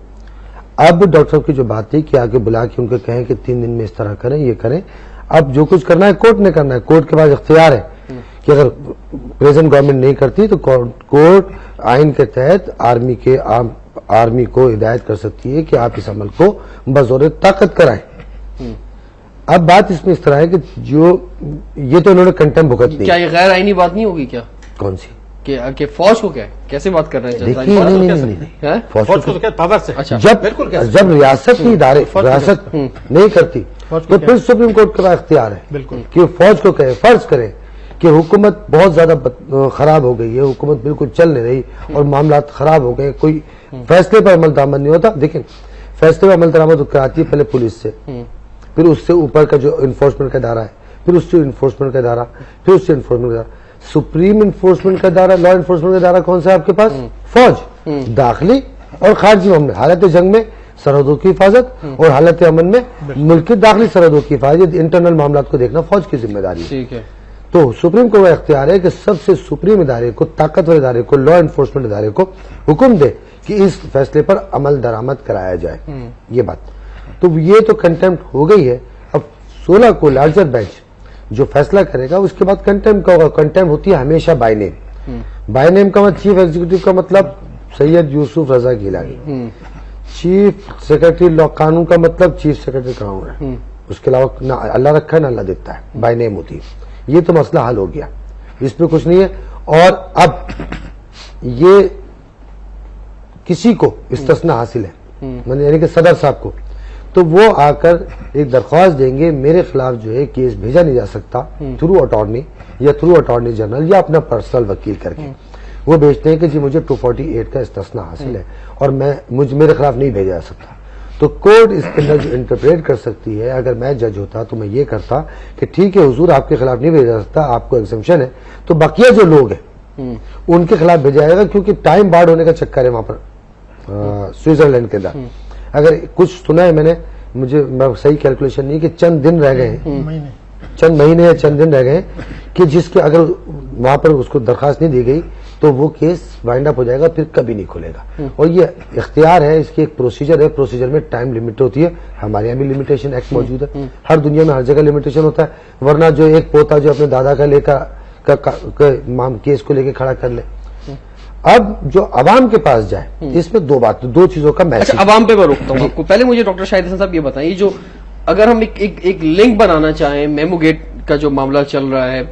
Speaker 2: اب ڈاکٹر صاحب کی جو بات تھی کہ آگے بلا کے ان کو کہیں کہ 3 دن میں اس طرح کریں, یہ کریں, اب جو کچھ کرنا ہے کورٹ نے کرنا ہے. کورٹ کے پاس اختیار ہے کہ اگر پریزنٹ گورنمنٹ نہیں کرتی تو کورٹ آئین کے تحت آرمی کو ہدایت کر سکتی ہے کہ آپ اس عمل کو بزور طاقت کرائیں. اب بات اس میں اس طرح ہے کہ جو یہ تو انہوں نے کنٹمپٹ بھگت نہیں.
Speaker 1: کیا یہ غیر آئینی بات نہیں ہوگی کیا؟
Speaker 2: کون سی؟
Speaker 1: کہ فوج کو کیا کیسے بات کر رہے ہیں؟
Speaker 2: دیکھیے نہیں,
Speaker 3: فوج کو پاور سے
Speaker 2: جب ریاست کی ادارے ریاست نہیں کرتی تو پھر سپریم کورٹ کے پاس اختیار ہے کہ فوج کو کہے, فرض کرے کہ حکومت بہت زیادہ خراب ہو گئی ہے, حکومت بالکل چل نہیں رہی اور معاملات خراب ہو گئے, کوئی فیصلے پر عمل درآمد نہیں ہوتا. دیکھیں فیصلے پر عمل درآمد کراتی ہے پہلے پولیس سے, پھر اس سے اوپر کا جو انفورسمنٹ کا ادارہ ہے, پھر اس سے انفورسمنٹ کا ادارہ, پھر اس سے انفورسمنٹ کا ادارہ. سپریم انفورسمنٹ کا ادارہ, لا انفورسمنٹ کا ادارہ کون سا ہے آپ کے پاس؟ فوج. داخلی اور خارجی معاملے, حالت جنگ میں سرحدوں کی حفاظت اور حالت امن میں ملک کی داخلی سرحدوں کی حفاظت, انٹرنل معاملات کو دیکھنا فوج کی ذمہ داری ہے. تو سپریم کورٹ کا اختیار ہے کہ سب سے سپریم ادارے کو, طاقتور ادارے کو, لا انفورسمنٹ ادارے کو حکم دے کہ اس فیصلے پر عمل درآمد کرایا جائے. یہ بات تو یہ تو کنٹمپٹ ہو گئی ہے. اب 16 کو لارجر بینچ جو فیصلہ کرے گا اس کے بعد کنٹمپٹ کا ہوگا. کنٹمپٹ ہوتی ہے ہمیشہ بائی نیم. بائی نیم کا مطلب چیف ایگزیکٹو کا مطلب سید یوسف رضا گیلانی, چیف سیکرٹری لا قانون کا مطلب چیف سیکرٹری قانون ہے, اس کے علاوہ نہ اللہ رکھا ہے نہ اللہ دیتا ہے, بائی نیم ہوتی ہے. یہ تو مسئلہ حل ہو گیا, اس پہ کچھ نہیں ہے. اور اب یہ کسی کو استثنا حاصل ہے, یعنی کہ صدر صاحب کو, تو وہ آ کر ایک درخواست دیں گے میرے خلاف جو ہے کیس بھیجا نہیں جا سکتا تھرو اٹارنی یا تھرو اٹارنی جنرل یا اپنا پرسنل وکیل کر کے. وہ بھیجتے ہیں کہ جی مجھے 248 کا استثنا حاصل ہے اور میرے خلاف نہیں بھیجا جا سکتا. تو کورٹ اس کے اندر جو انٹرپریٹ کر سکتی ہے, اگر میں جج ہوتا تو میں یہ کرتا کہ ٹھیک ہے حضور آپ کے خلاف نہیں بھیجا جا سکتا, آپ کو ایگزمپشن ہے, تو بقیہ جو لوگ ہیں ان کے خلاف بھیجا جائے گا, کیونکہ ٹائم بارڈ ہونے کا چکر ہے وہاں پر سوئٹزرلینڈ کے اندر. اگر کچھ سنا ہے میں نے, مجھے صحیح کیلکولیشن نہیں کہ چند دن رہ گئے ہیں, چند مہینے یا چند دن رہ گئے کہ جس کے اگر وہاں پر اس کو درخواست نہیں دی گئی تو وہ کیس وائنڈ اپ ہو جائے گا, پھر کبھی نہیں کھلے گا. اور یہ اختیار ہے, اس کی ایک پروسیجر ہے, پروسیجر میں ٹائم لمٹ ہوتی ہے. ہمارے یہاں بھی لمیٹیشن ایکٹ موجود ہے, ہر دنیا میں ہر جگہ لمیٹیشن ہوتا ہے, ورنہ جو ایک پوتا جو اپنے دادا کا لے کر کیس کو لے کے کھڑا کر لے. اب جو عوام کے پاس جائے, اس میں دو چیزوں کا میسج.
Speaker 1: عوام پہ میں روکتا ہوں آپ کو, پہلے مجھے ڈاکٹر شاہد حسن صاحب یہ بتائیں, جو اگر ہم ایک لنک بنانا چاہیں, میمو گیٹ کا جو معاملہ چل رہا ہے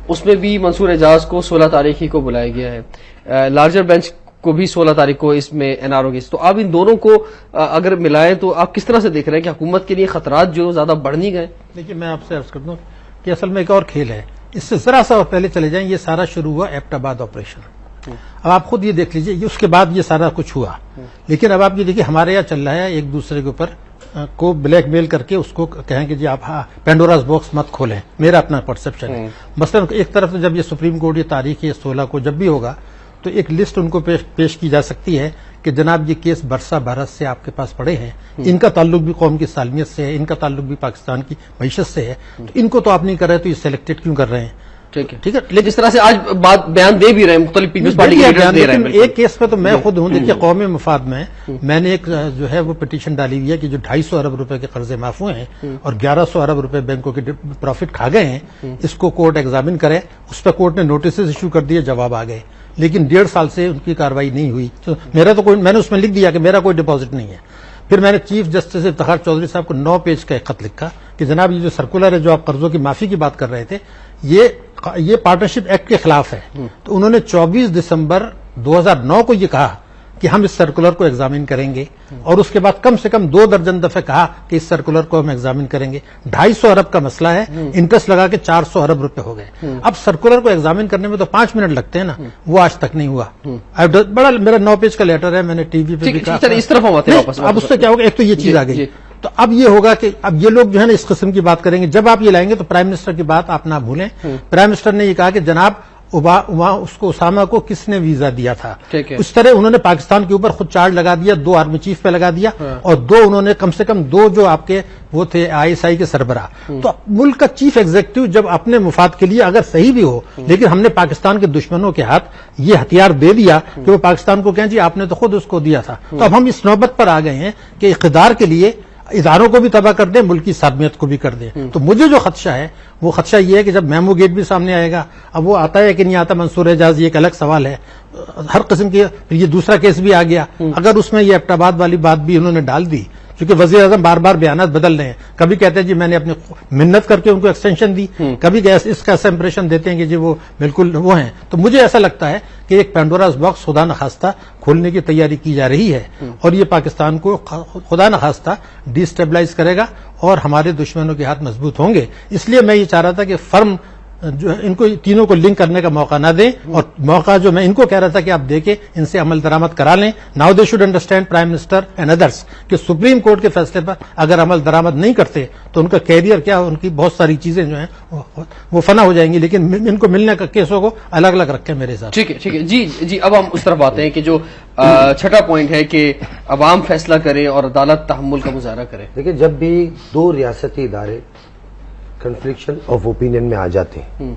Speaker 1: اس میں بھی منصور اعجاز کو 16 تاریخ ہی کو بلایا گیا ہے, لارجر بینچ کو بھی 16 تاریخ کو اس میں NRO کیس. تو آپ ان دونوں کو اگر ملائیں تو آپ کس طرح سے دیکھ رہے ہیں کہ حکومت کے لیے خطرات جو زیادہ بڑھ نہیں گئے؟
Speaker 3: دیکھیے میں آپ سے عرض کر دوں کہ اصل میں ایک اور کھیل ہے, اس سے ذرا سا پہلے چلے جائیں. یہ سارا شروع ہوا ایبٹ آباد آپریشن. اب آپ خود یہ دیکھ لیجئے, اس کے بعد یہ سارا کچھ ہوا, لیکن اب آپ یہ دیکھیے ہمارے یہاں چل رہا ہے ایک دوسرے کے اوپر کو بلیک میل کر کے اس کو کہیں کہ جی آپ پینڈوراز باکس مت کھولیں. میرا اپنا پرسپشن ہے. مثلا ایک طرف جب یہ سپریم کورٹ یہ تاریخ 16 کو جب بھی ہوگا تو ایک لسٹ ان کو پیش کی جا سکتی ہے کہ جناب یہ کیس برسا بھارت سے آپ کے پاس پڑے ہیں, ان کا تعلق بھی قوم کی سالمیت سے ہے, ان کا تعلق بھی پاکستان کی معیشت سے ہے, تو ان کو تو آپ نہیں کر رہے تو یہ سلیکٹڈ کیوں کر رہے ہیں؟
Speaker 1: ٹھیک ہے
Speaker 3: ٹھیک ہے،
Speaker 1: لیکن جس طرح سے آج بات بیان دے بھی رہے ہیں مختلف پیپلز پارٹی کے لیڈرز دے رہے ہیں،
Speaker 3: ایک کیس پہ تو میں خود ہوں. دیکھیے قومی مفاد میں نے ایک جو ہے وہ پٹیشن ڈالی ہوئی ہے کہ جو 250 ارب روپے کے قرضے معاف ہوئے ہیں اور 1100 ارب روپے بینکوں کے پروفٹ کھا گئے ہیں، اس کو کورٹ ایگزامن کرے. اس پہ کورٹ نے نوٹسز ایشو کر دیے، جواب آ گئے، لیکن 1.5 سال سے ان کی کاروائی نہیں ہوئی. تو میرا تو میں نے اس میں لکھ دیا کہ میرا کوئی ڈپازٹ نہیں ہے. پھر میں نے چیف جسٹس افتخار چودھری صاحب کو 9 پیج کا ایک خط لکھا کہ جناب یہ جو سرکولر ہے جو آپ قرضوں کی معافی کی بات کر رہے تھے یہ پارٹنرشپ ایکٹ کے خلاف ہے. تو انہوں نے 24 دسمبر 2009 کو یہ کہا کہ ہم اس سرکولر کو ایگزامن کریں گے، اور اس کے بعد کم سے کم 2 درجن دفعہ کہا کہ اس سرکولر کو ہم ایگزامن کریں گے. 250 ارب کا مسئلہ ہے، انٹرسٹ لگا کے 400 ارب روپے ہو گئے. اب سرکولر کو ایگزامن کرنے میں تو 5 منٹ لگتے ہیں نا، وہ آج تک نہیں ہوا. بڑا میرا 9 پیج کا لیٹر ہے، میں نے ٹی وی پہ بھی کہا.
Speaker 1: اس طرف ہم آتے ہیں واپس.
Speaker 3: اب اس سے کیا ہوگا، ایک تو یہ چیز آ گئی. تو اب یہ ہوگا کہ اب یہ لوگ جو ہے نا اس قسم کی بات کریں گے. جب آپ یہ لائیں گے تو پرائم منسٹر کی بات آپ نہ بھولیں. پرائم منسٹر نے یہ کہا کہ جناب اس کو اسامہ کو کس نے ویزا دیا تھا. اس طرح انہوں نے پاکستان کے اوپر خود چارج لگا دیا، 2 آرمی چیف پہ لگا دیا، اور 2 انہوں نے کم سے کم 2 جو آپ کے وہ تھے ISI کے سربراہ. تو ملک کا چیف ایگزیکٹو جب اپنے مفاد کے لیے اگر صحیح بھی ہو، لیکن ہم نے پاکستان کے دشمنوں کے ہاتھ یہ ہتھیار دے دیا کہ وہ پاکستان کو کہیں جی آپ نے تو خود اس کو دیا تھا. تو اب ہم اس نوبت پر آ گئے ہیں کہ اقتدار کے لیے اداروں کو بھی تباہ کر دیں، ملک کی سالمیت کو بھی کر دیں. تو مجھے جو خدشہ ہے وہ خدشہ یہ ہے کہ جب میمو گیٹ بھی سامنے آئے گا، اب وہ آتا ہے کہ نہیں آتا منصور اعجاز، یہ ایک الگ سوال ہے. ہر قسم کی یہ دوسرا کیس بھی آ گیا. اگر اس میں یہ ایبٹ آباد والی بات بھی انہوں نے ڈال دی، کیونکہ وزیر اعظم بار بار بیانات بدل رہے ہیں. کبھی کہتے ہیں جی میں نے اپنی منت کر کے ان کو ایکسٹینشن دی، کبھی اس کا ایسا امپریشن دیتے ہیں کہ جی وہ بالکل وہ ہیں. تو مجھے ایسا لگتا ہے کہ ایک پینڈوراز باکس خدا نخواستہ کھولنے کی تیاری کی جا رہی ہے، اور یہ پاکستان کو خدا نخواستہ ڈی اسٹیبلائز کرے گا اور ہمارے دشمنوں کے ہاتھ مضبوط ہوں گے. اس لیے میں یہ چاہ رہا تھا کہ فرم جو ان کو تینوں کو لنک کرنے کا موقع نہ دیں، اور موقع جو میں ان کو کہہ رہا تھا کہ آپ دیکھیں ان سے عمل درآمد کرا لیں. Now they should understand prime minister and others کہ سپریم کورٹ کے فیصلے پر اگر عمل درآمد نہیں کرتے تو ان کا کیریئر کیا، ان کی بہت ساری چیزیں جو ہیں وہ فنا ہو جائیں گی. لیکن ان کو ملنے کا کیسوں کو الگ الگ رکھیں میرے ساتھ.
Speaker 1: ٹھیک ہے جی. اب ہم اس طرف آتے ہیں کہ جو چھٹا پوائنٹ ہے کہ عوام فیصلہ کرے اور عدالت تحمل کا مظاہرہ کرے.
Speaker 2: دیکھیں جب بھی 2 ریاستی ادارے کنفلکشن آف اوپینین میں آ جاتے ہیں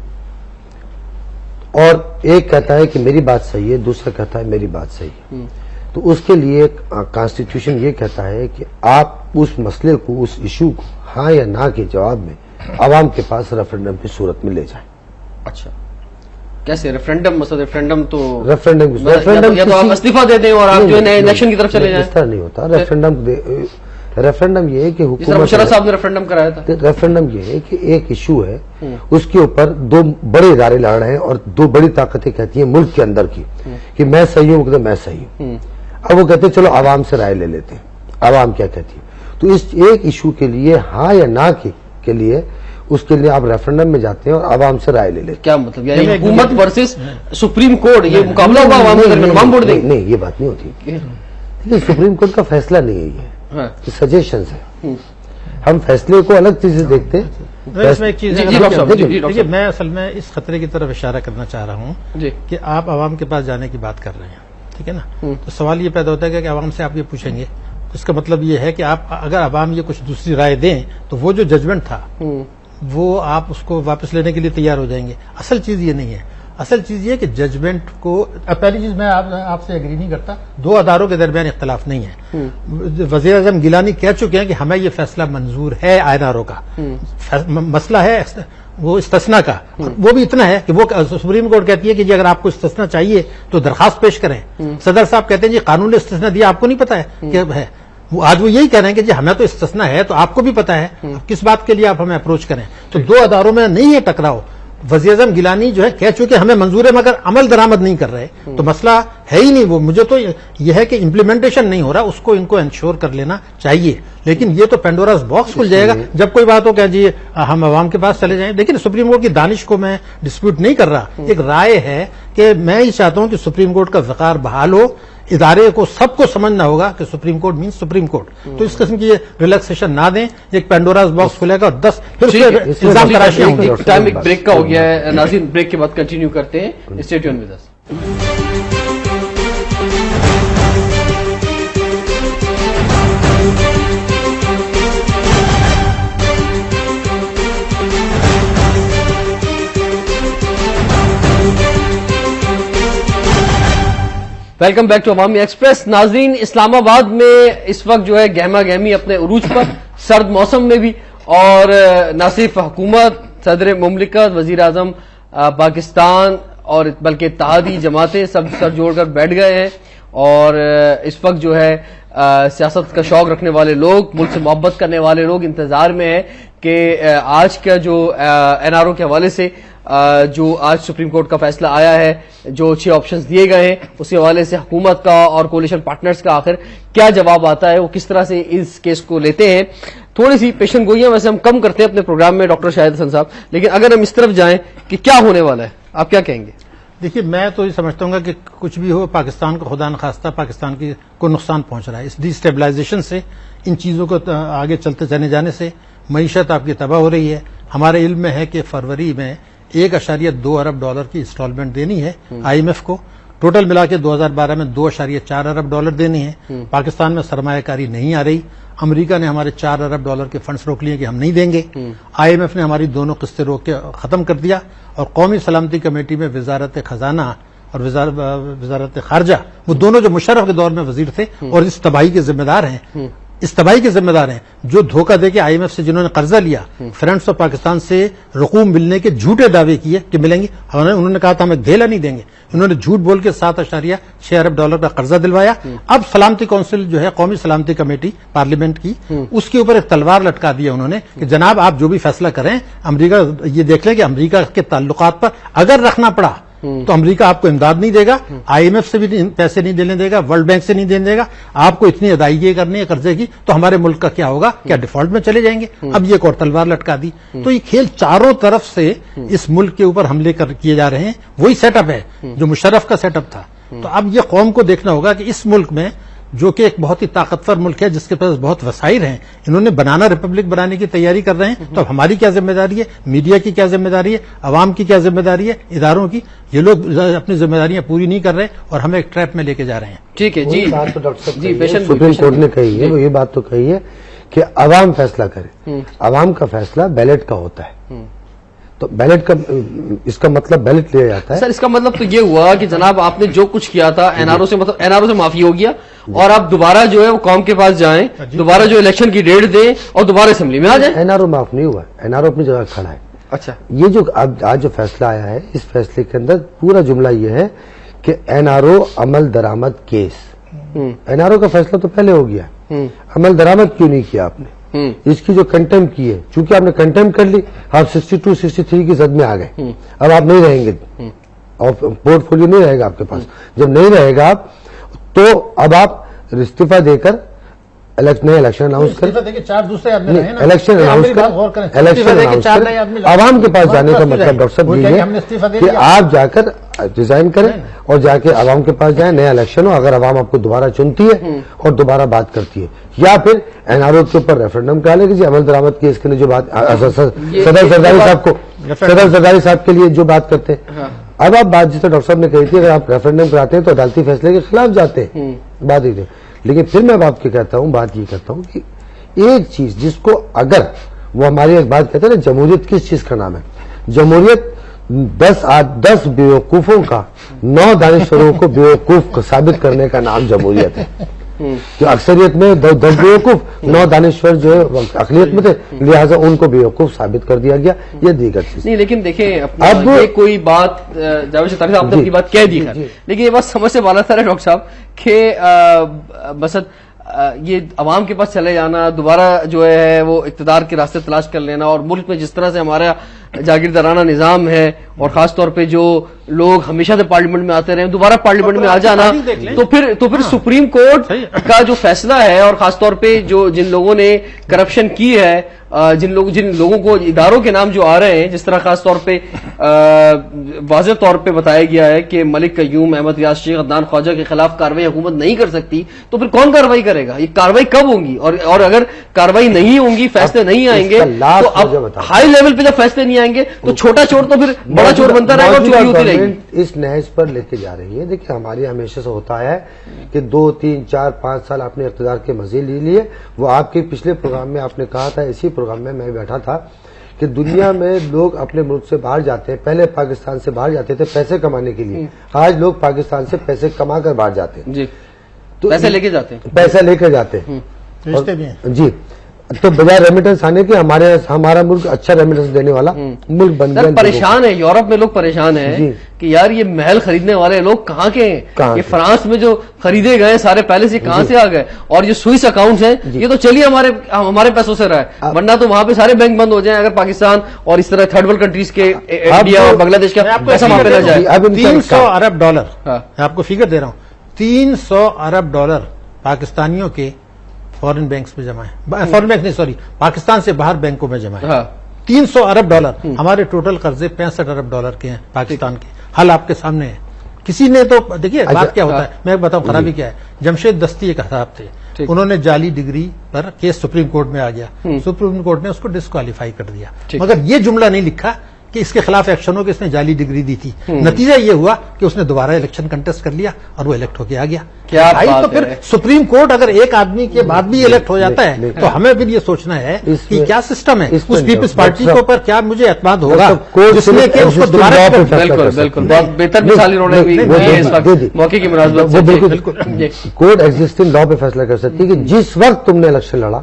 Speaker 2: اور ایک کہتا ہے کہ میری بات صحیح ہے، دوسرا کہتا ہے میری بات صحیح ہے، تو اس کے لیے کانسٹیٹیوشن یہ کہتا ہے کہ آپ اس مسئلے کو، اس ایشو کو ہاں یا نہ کے جواب میں عوام کے پاس ریفرنڈم کی صورت میں لے جائیں.
Speaker 1: اچھا کیسے ریفرنڈم؟ مثلا ریفرنڈم تو
Speaker 2: ریفرنڈم
Speaker 1: یا تو آپ استعفیٰ دے دیں اور آپ جو ہے الیکشن کی طرف چلے جائیں.
Speaker 2: اس طرح نہیں ہوتا. ریفرنڈم یہ ہے کہ حکومت،
Speaker 1: مشرف صاحب نے ریفرنڈم کرایا تھا.
Speaker 2: ریفرنڈم یہ ہے کہ ایک ایشو ہے، اس کے اوپر 2 بڑے ادارے لڑ رہے ہیں اور 2 بڑی طاقتیں کہتی ہیں ملک کے اندر کی کہ میں صحیح ہوں، میں صحیح ہوں. اب وہ کہتے ہیں چلو عوام سے رائے لے لیتے ہیں، عوام کیا کہتی ہے. تو اس ایک ایشو کے لیے ہاں یا نہ کے لیے اس کے لیے آپ ریفرنڈم میں جاتے ہیں اور عوام سے رائے لے لیتے ہیں.
Speaker 1: کیا مطلب یعنی حکومت ورسز سپریم کورٹ، یہ مقابلہ ہوگا عوام کے درمیان، عوام ووٹ دیں گے؟
Speaker 2: نہیں، یہ بات نہیں ہوتی. سپریم کورٹ کا فیصلہ نہیں ہے، یہ سجیشنز ہے. ہم فیصلے کو الگ چیز سے دیکھتے ہیں.
Speaker 3: اس میں ایک چیز دیکھیے، میں اصل میں اس خطرے کی طرف اشارہ کرنا چاہ رہا ہوں کہ آپ عوام کے پاس جانے کی بات کر رہے ہیں، ٹھیک ہے نا. تو سوال یہ پیدا ہوتا ہے کہ عوام سے آپ یہ پوچھیں گے، اس کا مطلب یہ ہے کہ آپ اگر عوام یہ کچھ دوسری رائے دیں تو وہ جو ججمنٹ تھا وہ آپ اس کو واپس لینے کے لیے تیار ہو جائیں گے. اصل چیز یہ نہیں ہے. اصل چیز یہ کہ ججمنٹ کو، پہلی چیز میں آپ سے ایگری نہیں کرتا، 2 اداروں کے درمیان اختلاف نہیں ہے. وزیر اعظم گیلانی کہہ چکے ہیں کہ ہمیں یہ فیصلہ منظور ہے INRO کا. مسئلہ ہے وہ استثناء کا، وہ بھی اتنا ہے کہ وہ سپریم کورٹ کہتی ہے کہ جی اگر آپ کو استثناء چاہیے تو درخواست پیش کریں. صدر صاحب کہتے ہیں جی قانون نے استثناء دیا، آپ کو نہیں پتا ہے کہ ہے. آج وہ یہی کہہ رہے ہیں کہ جی ہمیں تو استثناء ہے تو آپ کو بھی پتا ہے، کس بات کے لیے آپ ہمیں اپروچ کریں. تو 2 اداروں میں نہیں ہے ٹکراؤ. وزیر اعظم گیلانی جو ہے کہہ چکے ہمیں منظور ہے مگر عمل درآمد نہیں کر رہے، تو مسئلہ ہے ہی نہیں. وہ مجھے تو یہ ہے کہ امپلیمنٹیشن نہیں ہو رہا، اس کو ان کو انشور کر لینا چاہیے. لیکن یہ تو پینڈوراز باکس کھل جائے گا جب کوئی بات ہو کہ جی ہم عوام کے پاس چلے جائیں. لیکن سپریم کورٹ کی دانش کو میں ڈسپیوٹ نہیں کر رہا. ایک رائے ہے کہ میں یہ چاہتا ہوں کہ سپریم کورٹ کا وقار بحال ہو. ادارے کو سب کو سمجھنا ہوگا کہ supreme court means supreme court. تو اس قسم کی ریلیکسیشن نہ دیں. ایک پینڈوراز باکس کھلے گا اور 10 الزام تراشیاں ہوں گی.
Speaker 1: ٹائم ایک بریک کا ہو گیا ہے ناظرین، بریک کے بعد کنٹینیو کرتے ہیں. Stay tune with us. Welcome back to Awami express. ناظرین, اسلام آباد میں اس وقت جو ہے گہما گہمی اپنے عروج پر, سرد موسم میں بھی, اور نہ صرف حکومت, صدر مملکت, وزیر اعظم پاکستان اور بلکہ اتحادی جماعتیں سب سر جوڑ کر بیٹھ گئے ہیں, اور اس وقت جو ہے سیاست کا شوق رکھنے والے لوگ, ملک سے محبت کرنے والے لوگ انتظار میں ہیں کہ آج کا جو این آر او کے حوالے سے جو آج سپریم کورٹ کا فیصلہ آیا ہے, جو 6 آپشنز دیے گئے ہیں, اس کے حوالے سے حکومت کا اور کولیشن پارٹنرز کا آخر کیا جواب آتا ہے, وہ کس طرح سے اس کیس کو لیتے ہیں. تھوڑی سی پیشن گوئیاں ویسے ہم کم کرتے ہیں اپنے پروگرام میں ڈاکٹر شاہد حسن صاحب, لیکن اگر ہم اس طرف جائیں کہ کیا ہونے والا ہے, آپ کیا کہیں گے؟
Speaker 3: دیکھیے, میں تو یہ سمجھتا ہوں کہ کچھ بھی ہو, پاکستان کو خدا نخواستہ پاکستان کو نقصان پہنچ رہا ہے. اس ڈی اسٹیبلائزیشن سے, ان چیزوں کو آگے چلتے چلے جانے سے معیشت آپ کی تباہ ہو رہی ہے. ہمارے علم میں ہے کہ فروری میں 1.2 ارب ڈالر کی انسٹالمنٹ دینی ہے آئی ایم ایف کو. ٹوٹل ملا کے 2012 میں 2.4 ارب ڈالر دینی ہے. پاکستان میں سرمایہ کاری نہیں آ رہی. امریکہ نے ہمارے 4 ارب ڈالر کے فنڈز روک لیے کہ ہم نہیں دیں گے. آئی ایم ایف نے ہماری دونوں قسطیں روک کے ختم کر دیا, اور قومی سلامتی کمیٹی میں وزارت خزانہ اور وزارت خارجہ, وہ دونوں جو مشرف کے دور میں وزیر تھے اور اس تباہی کے ذمہ دار ہیں, جو دھوکہ دے کے آئی ایم ایف سے جنہوں نے قرضہ لیا, فرینڈس آف پاکستان سے رقوم ملنے کے جھوٹے دعوے کیے کہ ملیں گی. انہوں نے کہا تھا ہمیں دھیلا نہیں دیں گے. انہوں نے جھوٹ بول کے 7.6 ارب ڈالر کا قرضہ دلوایا. اب سلامتی کونسل جو ہے, قومی سلامتی کمیٹی پارلیمنٹ کی, اس کے اوپر ایک تلوار لٹکا دیا انہوں نے کہ جناب آپ جو بھی فیصلہ کریں, امریکہ یہ دیکھ لیں کہ امریکہ کے تعلقات پر اگر رکھنا پڑا تو امریکہ آپ کو امداد نہیں دے گا, آئی ایم ایف سے بھی پیسے نہیں دینے دے گا, ورلڈ بینک سے نہیں دینے دے گا. آپ کو اتنی ادائیگی کرنی ہے قرضے کی, تو ہمارے ملک کا کیا ہوگا, کیا ڈیفالٹ میں چلے جائیں گے. اب یہ ایک اور تلوار لٹکا دی. تو یہ کھیل چاروں طرف سے اس ملک کے اوپر حملے کیے جا رہے ہیں. وہی سیٹ اپ ہے جو مشرف کا سیٹ اپ تھا. تو اب یہ قوم کو دیکھنا ہوگا کہ اس ملک میں, جو کہ ایک بہت ہی طاقتور ملک ہے, جس کے پاس بہت وسائل ہیں, انہوں نے بنانا ریپبلک بنانے کی تیاری کر رہے ہیں. تو اب ہماری کیا ذمہ داری ہے, میڈیا کی کیا ذمہ داری ہے, عوام کی کیا ذمہ داری ہے, اداروں کی. یہ لوگ اپنی ذمہ داریاں پوری نہیں کر رہے اور ہمیں ایک ٹریپ میں لے کے جا رہے ہیں.
Speaker 1: ٹھیک ہے جی,
Speaker 2: بات تو ڈاکٹر صاحب
Speaker 1: جی
Speaker 2: سپریم کورٹ نے کہی ہے, وہ یہ بات تو کہی ہے کہ عوام فیصلہ کرے. عوام کا فیصلہ بیلٹ کا ہوتا ہے. تو بیلٹ کا, اس کا مطلب بیلٹ لیا جاتا ہے.
Speaker 1: سر اس کا مطلب تو یہ ہوا کہ جناب آپ نے جو کچھ کیا تھا این آر او سے, مطلب این آر او سے معافی ہو گیا, اور آپ دوبارہ جو ہے وہ قوم کے پاس جائیں, دوبارہ جو الیکشن کی ڈیٹ دیں اور دوبارہ اسمبلی میں آ جائیں.
Speaker 2: این آر او معاف نہیں ہوا, این آر او اپنی جگہ کھڑا ہے.
Speaker 1: اچھا,
Speaker 2: یہ جو آج جو فیصلہ آیا ہے, اس فیصلے کے اندر پورا جملہ یہ ہے کہ این آر او عمل درآمد کیس. این آر او کا فیصلہ تو پہلے ہو گیا, عمل درآمد کیوں نہیں کیا آپ نے؟ اس کی جو کنٹیم کی ہے, چونکہ آپ نے کنٹیم کر لی, آپ 62, 63 کی زد میں آ گئے. اب آپ نہیں رہیں گے, اور پورٹ فولیو نہیں رہے گا آپ کے پاس. جب نہیں رہے گا آپ, تو اب آپ استعفیٰ دے کر نئے الیکشن اناؤنس کریں. الیکشن اناؤنس کریں. عوام کے پاس جانے کا مطلب ڈاکٹر صاحب یہ ہے کہ آپ جا کر ریزائن کریں اور جا کے عوام کے پاس جائیں, نیا الیکشن ہو. اگر عوام آپ کو دوبارہ چنتی ہے اور دوبارہ بات کرتی ہے, یا پھر این آر او کے اوپر ریفرنڈم کرا لے کہ عمل درآمد کیس کے لیے جو بات صدر زرداری صاحب کے لیے جو بات کرتے ہیں. اب آپ بات جیسے ڈاکٹر صاحب نے کہی تھی, اگر آپ ریفرنڈم کراتے ہیں تو عدالتی فیصلے کے خلاف جاتے ہیں, بات ہی. لیکن پھر میں آپ کے کہتا ہوں, بات یہ کرتا ہوں کہ ایک چیز جس کو اگر وہ ہماری ایک بات کہتے ہیں نا, جمہوریت کس چیز کا نام ہے؟ جمہوریت 10 بیوقوفوں کا 9 دانشوروں کو بیوقوف ثابت کرنے کا نام جمہوریت ہے. جو اکثریت میں 10 بیوقوف, 9 دانشور جو ہے اقلیت میں تھے, لہٰذا ان کو بیوقوف ثابت کر دیا گیا. یہ دیگر چیز
Speaker 1: نہیں, لیکن دیکھیں اب یہ کوئی بات جاوید ستاری صاحب آپ نے اپنی بات کہہ دی ہے, لیکن یہ بات سمجھ سے بالا تھا ڈاکٹر صاحب کہ بس یہ عوام کے پاس چلے جانا, دوبارہ جو ہے وہ اقتدار کے راستے تلاش کر لینا, اور ملک میں جس طرح سے ہمارا جاگیردارانہ نظام ہے, اور خاص طور پہ جو لوگ ہمیشہ سے پارلیمنٹ میں آتے رہے, دوبارہ پارلیمنٹ میں آ جانا, تو پھر سپریم کورٹ کا جو فیصلہ ہے, اور خاص طور پہ جن لوگوں نے کرپشن کی ہے, جن لوگوں کو اداروں کے نام جو آ رہے ہیں, جس طرح خاص طور پہ واضح طور پہ بتایا گیا ہے کہ ملک قیوم, احمد ریاض شیخ, عدنان خواجہ کے خلاف کارروائی حکومت نہیں کر سکتی, تو پھر کون کارروائی کرے گا؟ یہ کارروائی کب ہوں گی؟ اور اگر کارروائی نہیں ہوں گی, فیصلے نہیں آئیں گے, تو اب ہائی لیول پہ جب فیصلے نہیں آئیں گے تو چھوٹا چور تو پھر بڑا چور بنتا رہے گا, اور چوری ہوتی رہے گی.
Speaker 2: اس نہج پر لے کے جا رہی ہے. دیکھیں ہماری ہمیشہ سے ہوتا ہے کہ 2, 3, 4, 5 سال آپ نے اقتدار کے مزے لے لیے. وہ آپ کے پچھلے پروگرام میں آپ نے کہا تھا, اسی پروگرام میں بیٹھا تھا کہ دنیا میں لوگ اپنے ملک سے باہر جاتے ہیں. پہلے پاکستان سے باہر جاتے تھے پیسے کمانے کے لیے, آج لوگ پاکستان سے پیسے کما کر باہر جاتے ہیں.
Speaker 1: جی,
Speaker 2: تو
Speaker 1: پیسے لے کے جاتے ہیں,
Speaker 2: پیسہ لے کر جاتے ہیں.
Speaker 3: بھیجتے بھی ہیں.
Speaker 2: جی, تو بجائے ریمیٹنس آنے کے ہمارا ملک اچھا ریمیٹنس دینے والا ملک بن گیا.
Speaker 1: پریشان ہے یورپ میں لوگ, پریشان ہیں کہ یار یہ محل خریدنے والے لوگ کہاں کے ہیں, یہ فرانس میں جو خریدے گئے سارے پیلس یہ کہاں سے آ گئے, اور یہ سوئس اکاؤنٹس ہیں یہ تو چلیے ہمارے پیسوں سے رہا ہے, ورنہ تو وہاں پہ سارے بینک بند ہو جائیں اگر پاکستان اور اس طرح تھرڈ ورلڈ کنٹریز کے انڈیا اور بنگلہ دیش کا پیسہ وہاں پہ نہ جائے.
Speaker 2: اب
Speaker 3: 300 ارب ڈالر, میں آپ کو فگر دے رہا ہوں, 300 ارب ڈالر پاکستانیوں کے فورن بینکس میں جمع ہے, فورن بینک نہیں سوری, پاکستان سے باہر بینکوں میں جمع ہے. 300 ارب ڈالر. ہمارے ٹوٹل قرضے 65 ارب ڈالر کے ہیں پاکستان کے. حل آپ کے سامنے ہے. کسی نے تو دیکھیے بات کیا ہوتا ہے, میں بتاؤں خرابی کیا ہے. جمشید دستی ایک صاحب تھے, انہوں نے جعلی ڈگری پر کیس سپریم کورٹ میں آ گیا, سپریم کورٹ نے اس کو ڈسکوالیفائی کر دیا, مگر یہ جملہ نہیں لکھا کہ اس کے خلاف ایکشن ہو کہ اس نے جعلی ڈگری دی تھی. نتیجہ یہ ہوا کہ اس نے دوبارہ الیکشن کنٹیسٹ کر لیا اور وہ الیکٹ ہو کے آ گیا. تو پھر سپریم کورٹ اگر ایک آدمی کے بعد بھی الیکٹ ہو جاتا ہے تو ہمیں پھر یہ سوچنا ہے کہ کیا سسٹم ہے, اس پیپلز پارٹی کے اوپر کیا مجھے اعتماد ہوگا جس میں کہ اس کو دوبارہ.
Speaker 1: بالکل بالکل, بہت بہتر مثال انہوں نے موقع کی مناسبت.
Speaker 2: بالکل, کورٹ ایگزسٹنگ لا پہ فیصلہ کر سکتی ہے کہ جس وقت تم نے الیکشن لڑا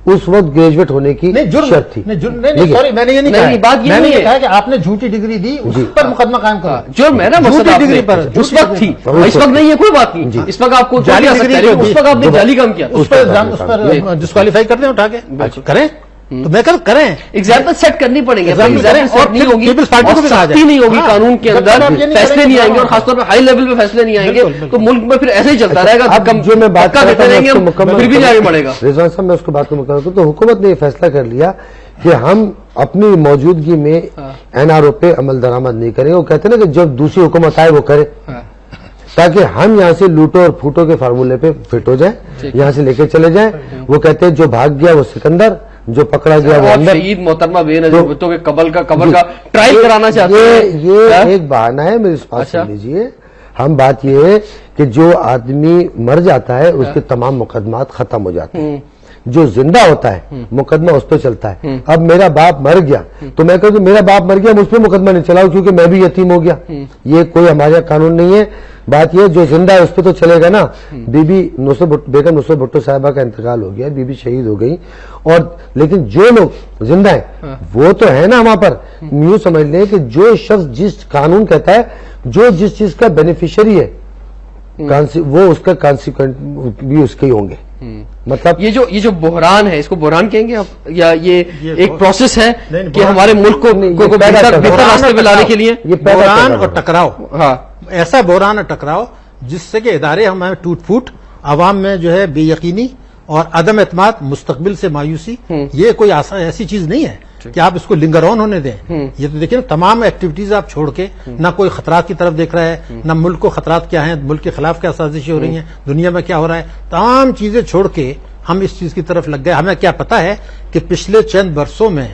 Speaker 2: اس وقت گریجویٹ ہونے کی شرط تھی.
Speaker 3: سوری, میں نے یہ نہیں کہا کہ آپ نے جھوٹی ڈگری دی اس پر مقدمہ قائم کرا.
Speaker 1: جو میرا مقصد ڈگری پر اس وقت تھی, اس وقت نہیں ہے, کوئی بات نہیں. اس وقت آپ کو جعلی ڈگری, اس وقت آپ نے جعلی کام کیا,
Speaker 3: اس پر ڈسکوالیفائی کر دیں, اٹھا کے کریں. تو میں کہتا کریں,
Speaker 1: ایگزامپل سیٹ کرنی پڑے گی, اور نہیں ہوگی, سختی نہیں ہوگی قانون کے اندر, فیصلے نہیں آئیں گے, اور خاص طور پہ ہائی لیول پہ فیصلے نہیں آئیں گے تو ملک میں پھر ایسے ہی چلتا رہے گا.
Speaker 2: اب جو میں بات کرتے رہیں گے
Speaker 1: پھر بھی آگے بڑھے گا.
Speaker 2: رضوان صاحب میں اس کو بات کو مکمل کروں تو حکومت نے یہ فیصلہ کر لیا کہ ہم اپنی موجودگی میں این آر او پہ عمل درآمد نہیں کریں گے. وہ کہتے ہیں نا کہ جب دوسری حکومت آئے وہ کرے, تاکہ ہم یہاں سے لوٹو اور پھوٹو کے فارمولے پہ فٹ ہو جائیں, یہاں سے لے کے چلے جائیں. وہ کہتے ہیں جو بھاگ گیا وہ سکندر, جو پکڑا گیا وہ اندر.
Speaker 1: شہید محترمہ بے نظیر بھٹو کے قبر کا ٹرائل کرانا چاہتے ہیں.
Speaker 2: یہ ایک بہانہ ہے, میری اس بات سن لیجیے. ہم بات یہ ہے کہ جو آدمی مر جاتا ہے اس کے تمام مقدمات ختم ہو جاتے ہیں, جو زندہ ہوتا ہے مقدمہ اس پہ چلتا ہے. اب میرا باپ مر گیا تو میں کہوں کہ میرا باپ مر گیا, مجھ پہ مقدمہ نہیں چلاؤ کیونکہ میں بھی یتیم ہو گیا. یہ کوئی ہمارا قانون نہیں ہے. بات یہ جو زندہ ہے اس پہ تو چلے گا نا. بیگم نصرت بھٹو صاحبہ کا انتقال ہو گیا, بی بی شہید ہو گئی, اور لیکن جو لوگ زندہ ہیں وہ تو ہے نا وہاں پر. یوں سمجھ لیں کہ جو شخص جس قانون کہتا ہے جو جس چیز کا بینیفیشری ہے وہ اس کا کانسیکوینٹ بھی اس کے ہی ہوں گے. مطلب
Speaker 1: یہ جو بحران ہے, اس کو بحران کہیں گے آپ, یا یہ ایک پروسیس ہے کہ ہمارے ملک کو بہتر راستے پہ لانے کے لیے
Speaker 3: بحران اور ٹکراؤ, ایسا بحران اور ٹکراؤ جس سے کہ ادارے ہمارے ٹوٹ پھوٹ, عوام میں جو ہے بے یقینی اور عدم اعتماد, مستقبل سے مایوسی. یہ کوئی ایسی چیز نہیں ہے کہ آپ اس کو لنگر آن ہونے دیں. یہ تو دیکھیں تمام ایکٹیویٹیز آپ چھوڑ کے, نہ کوئی خطرات کی طرف دیکھ رہا ہے, نہ ملک کو خطرات کیا ہیں, ملک کے خلاف کیا سازشیں ہو رہی ہیں, دنیا میں کیا ہو رہا ہے, تمام چیزیں چھوڑ کے ہم اس چیز کی طرف لگ گئے. ہمیں کیا پتا ہے کہ پچھلے چند برسوں میں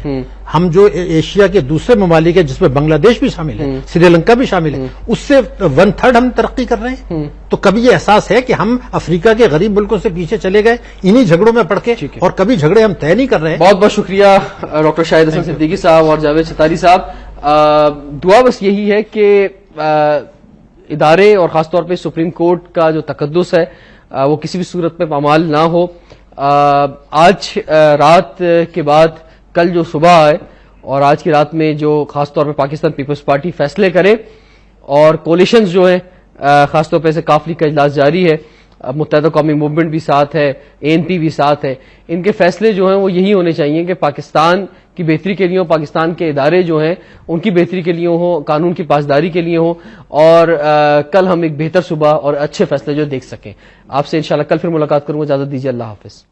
Speaker 3: ہم جو ایشیا کے دوسرے ممالک ہیں جس میں بنگلہ دیش بھی شامل ہے, سری لنکا بھی شامل ہے, اس سے 1/3 ہم ترقی کر رہے ہیں. تو کبھی یہ احساس ہے کہ ہم افریقہ کے غریب ملکوں سے پیچھے چلے گئے انہی جھگڑوں میں پڑ کے, اور کبھی جھگڑے ہم طے نہیں کر رہے ہیں.
Speaker 1: بہت بہت شکریہ ڈاکٹر شاہد حسن صدیقی صاحب اور جاوید ستاری صاحب. دعا بس یہی ہے کہ ادارے اور خاص طور پہ سپریم کورٹ کا جو تقدس ہے وہ کسی بھی صورت میں پامال نہ ہو. آج رات کے بعد کل جو صبح آئے, اور آج کی رات میں جو خاص طور پہ پاکستان پیپلز پارٹی فیصلے کرے, اور کولیشنز جو ہیں خاص طور پہ کافلی کا اجلاس جاری ہے, متحدہ قومی موومنٹ بھی ساتھ ہے, ANP بھی ساتھ ہے, ان کے فیصلے جو ہیں وہ یہی ہونے چاہیے کہ پاکستان کی بہتری کے لیے ہوں, پاکستان کے ادارے جو ہیں ان کی بہتری کے لیے ہوں, قانون کی پاسداری کے لیے ہوں, اور کل ہم ایک بہتر صبح اور اچھے فیصلے جو دیکھ سکیں. آپ سے انشاءاللہ کل پھر ملاقات کروں گا, اجازت دیجیے, اللہ حافظ.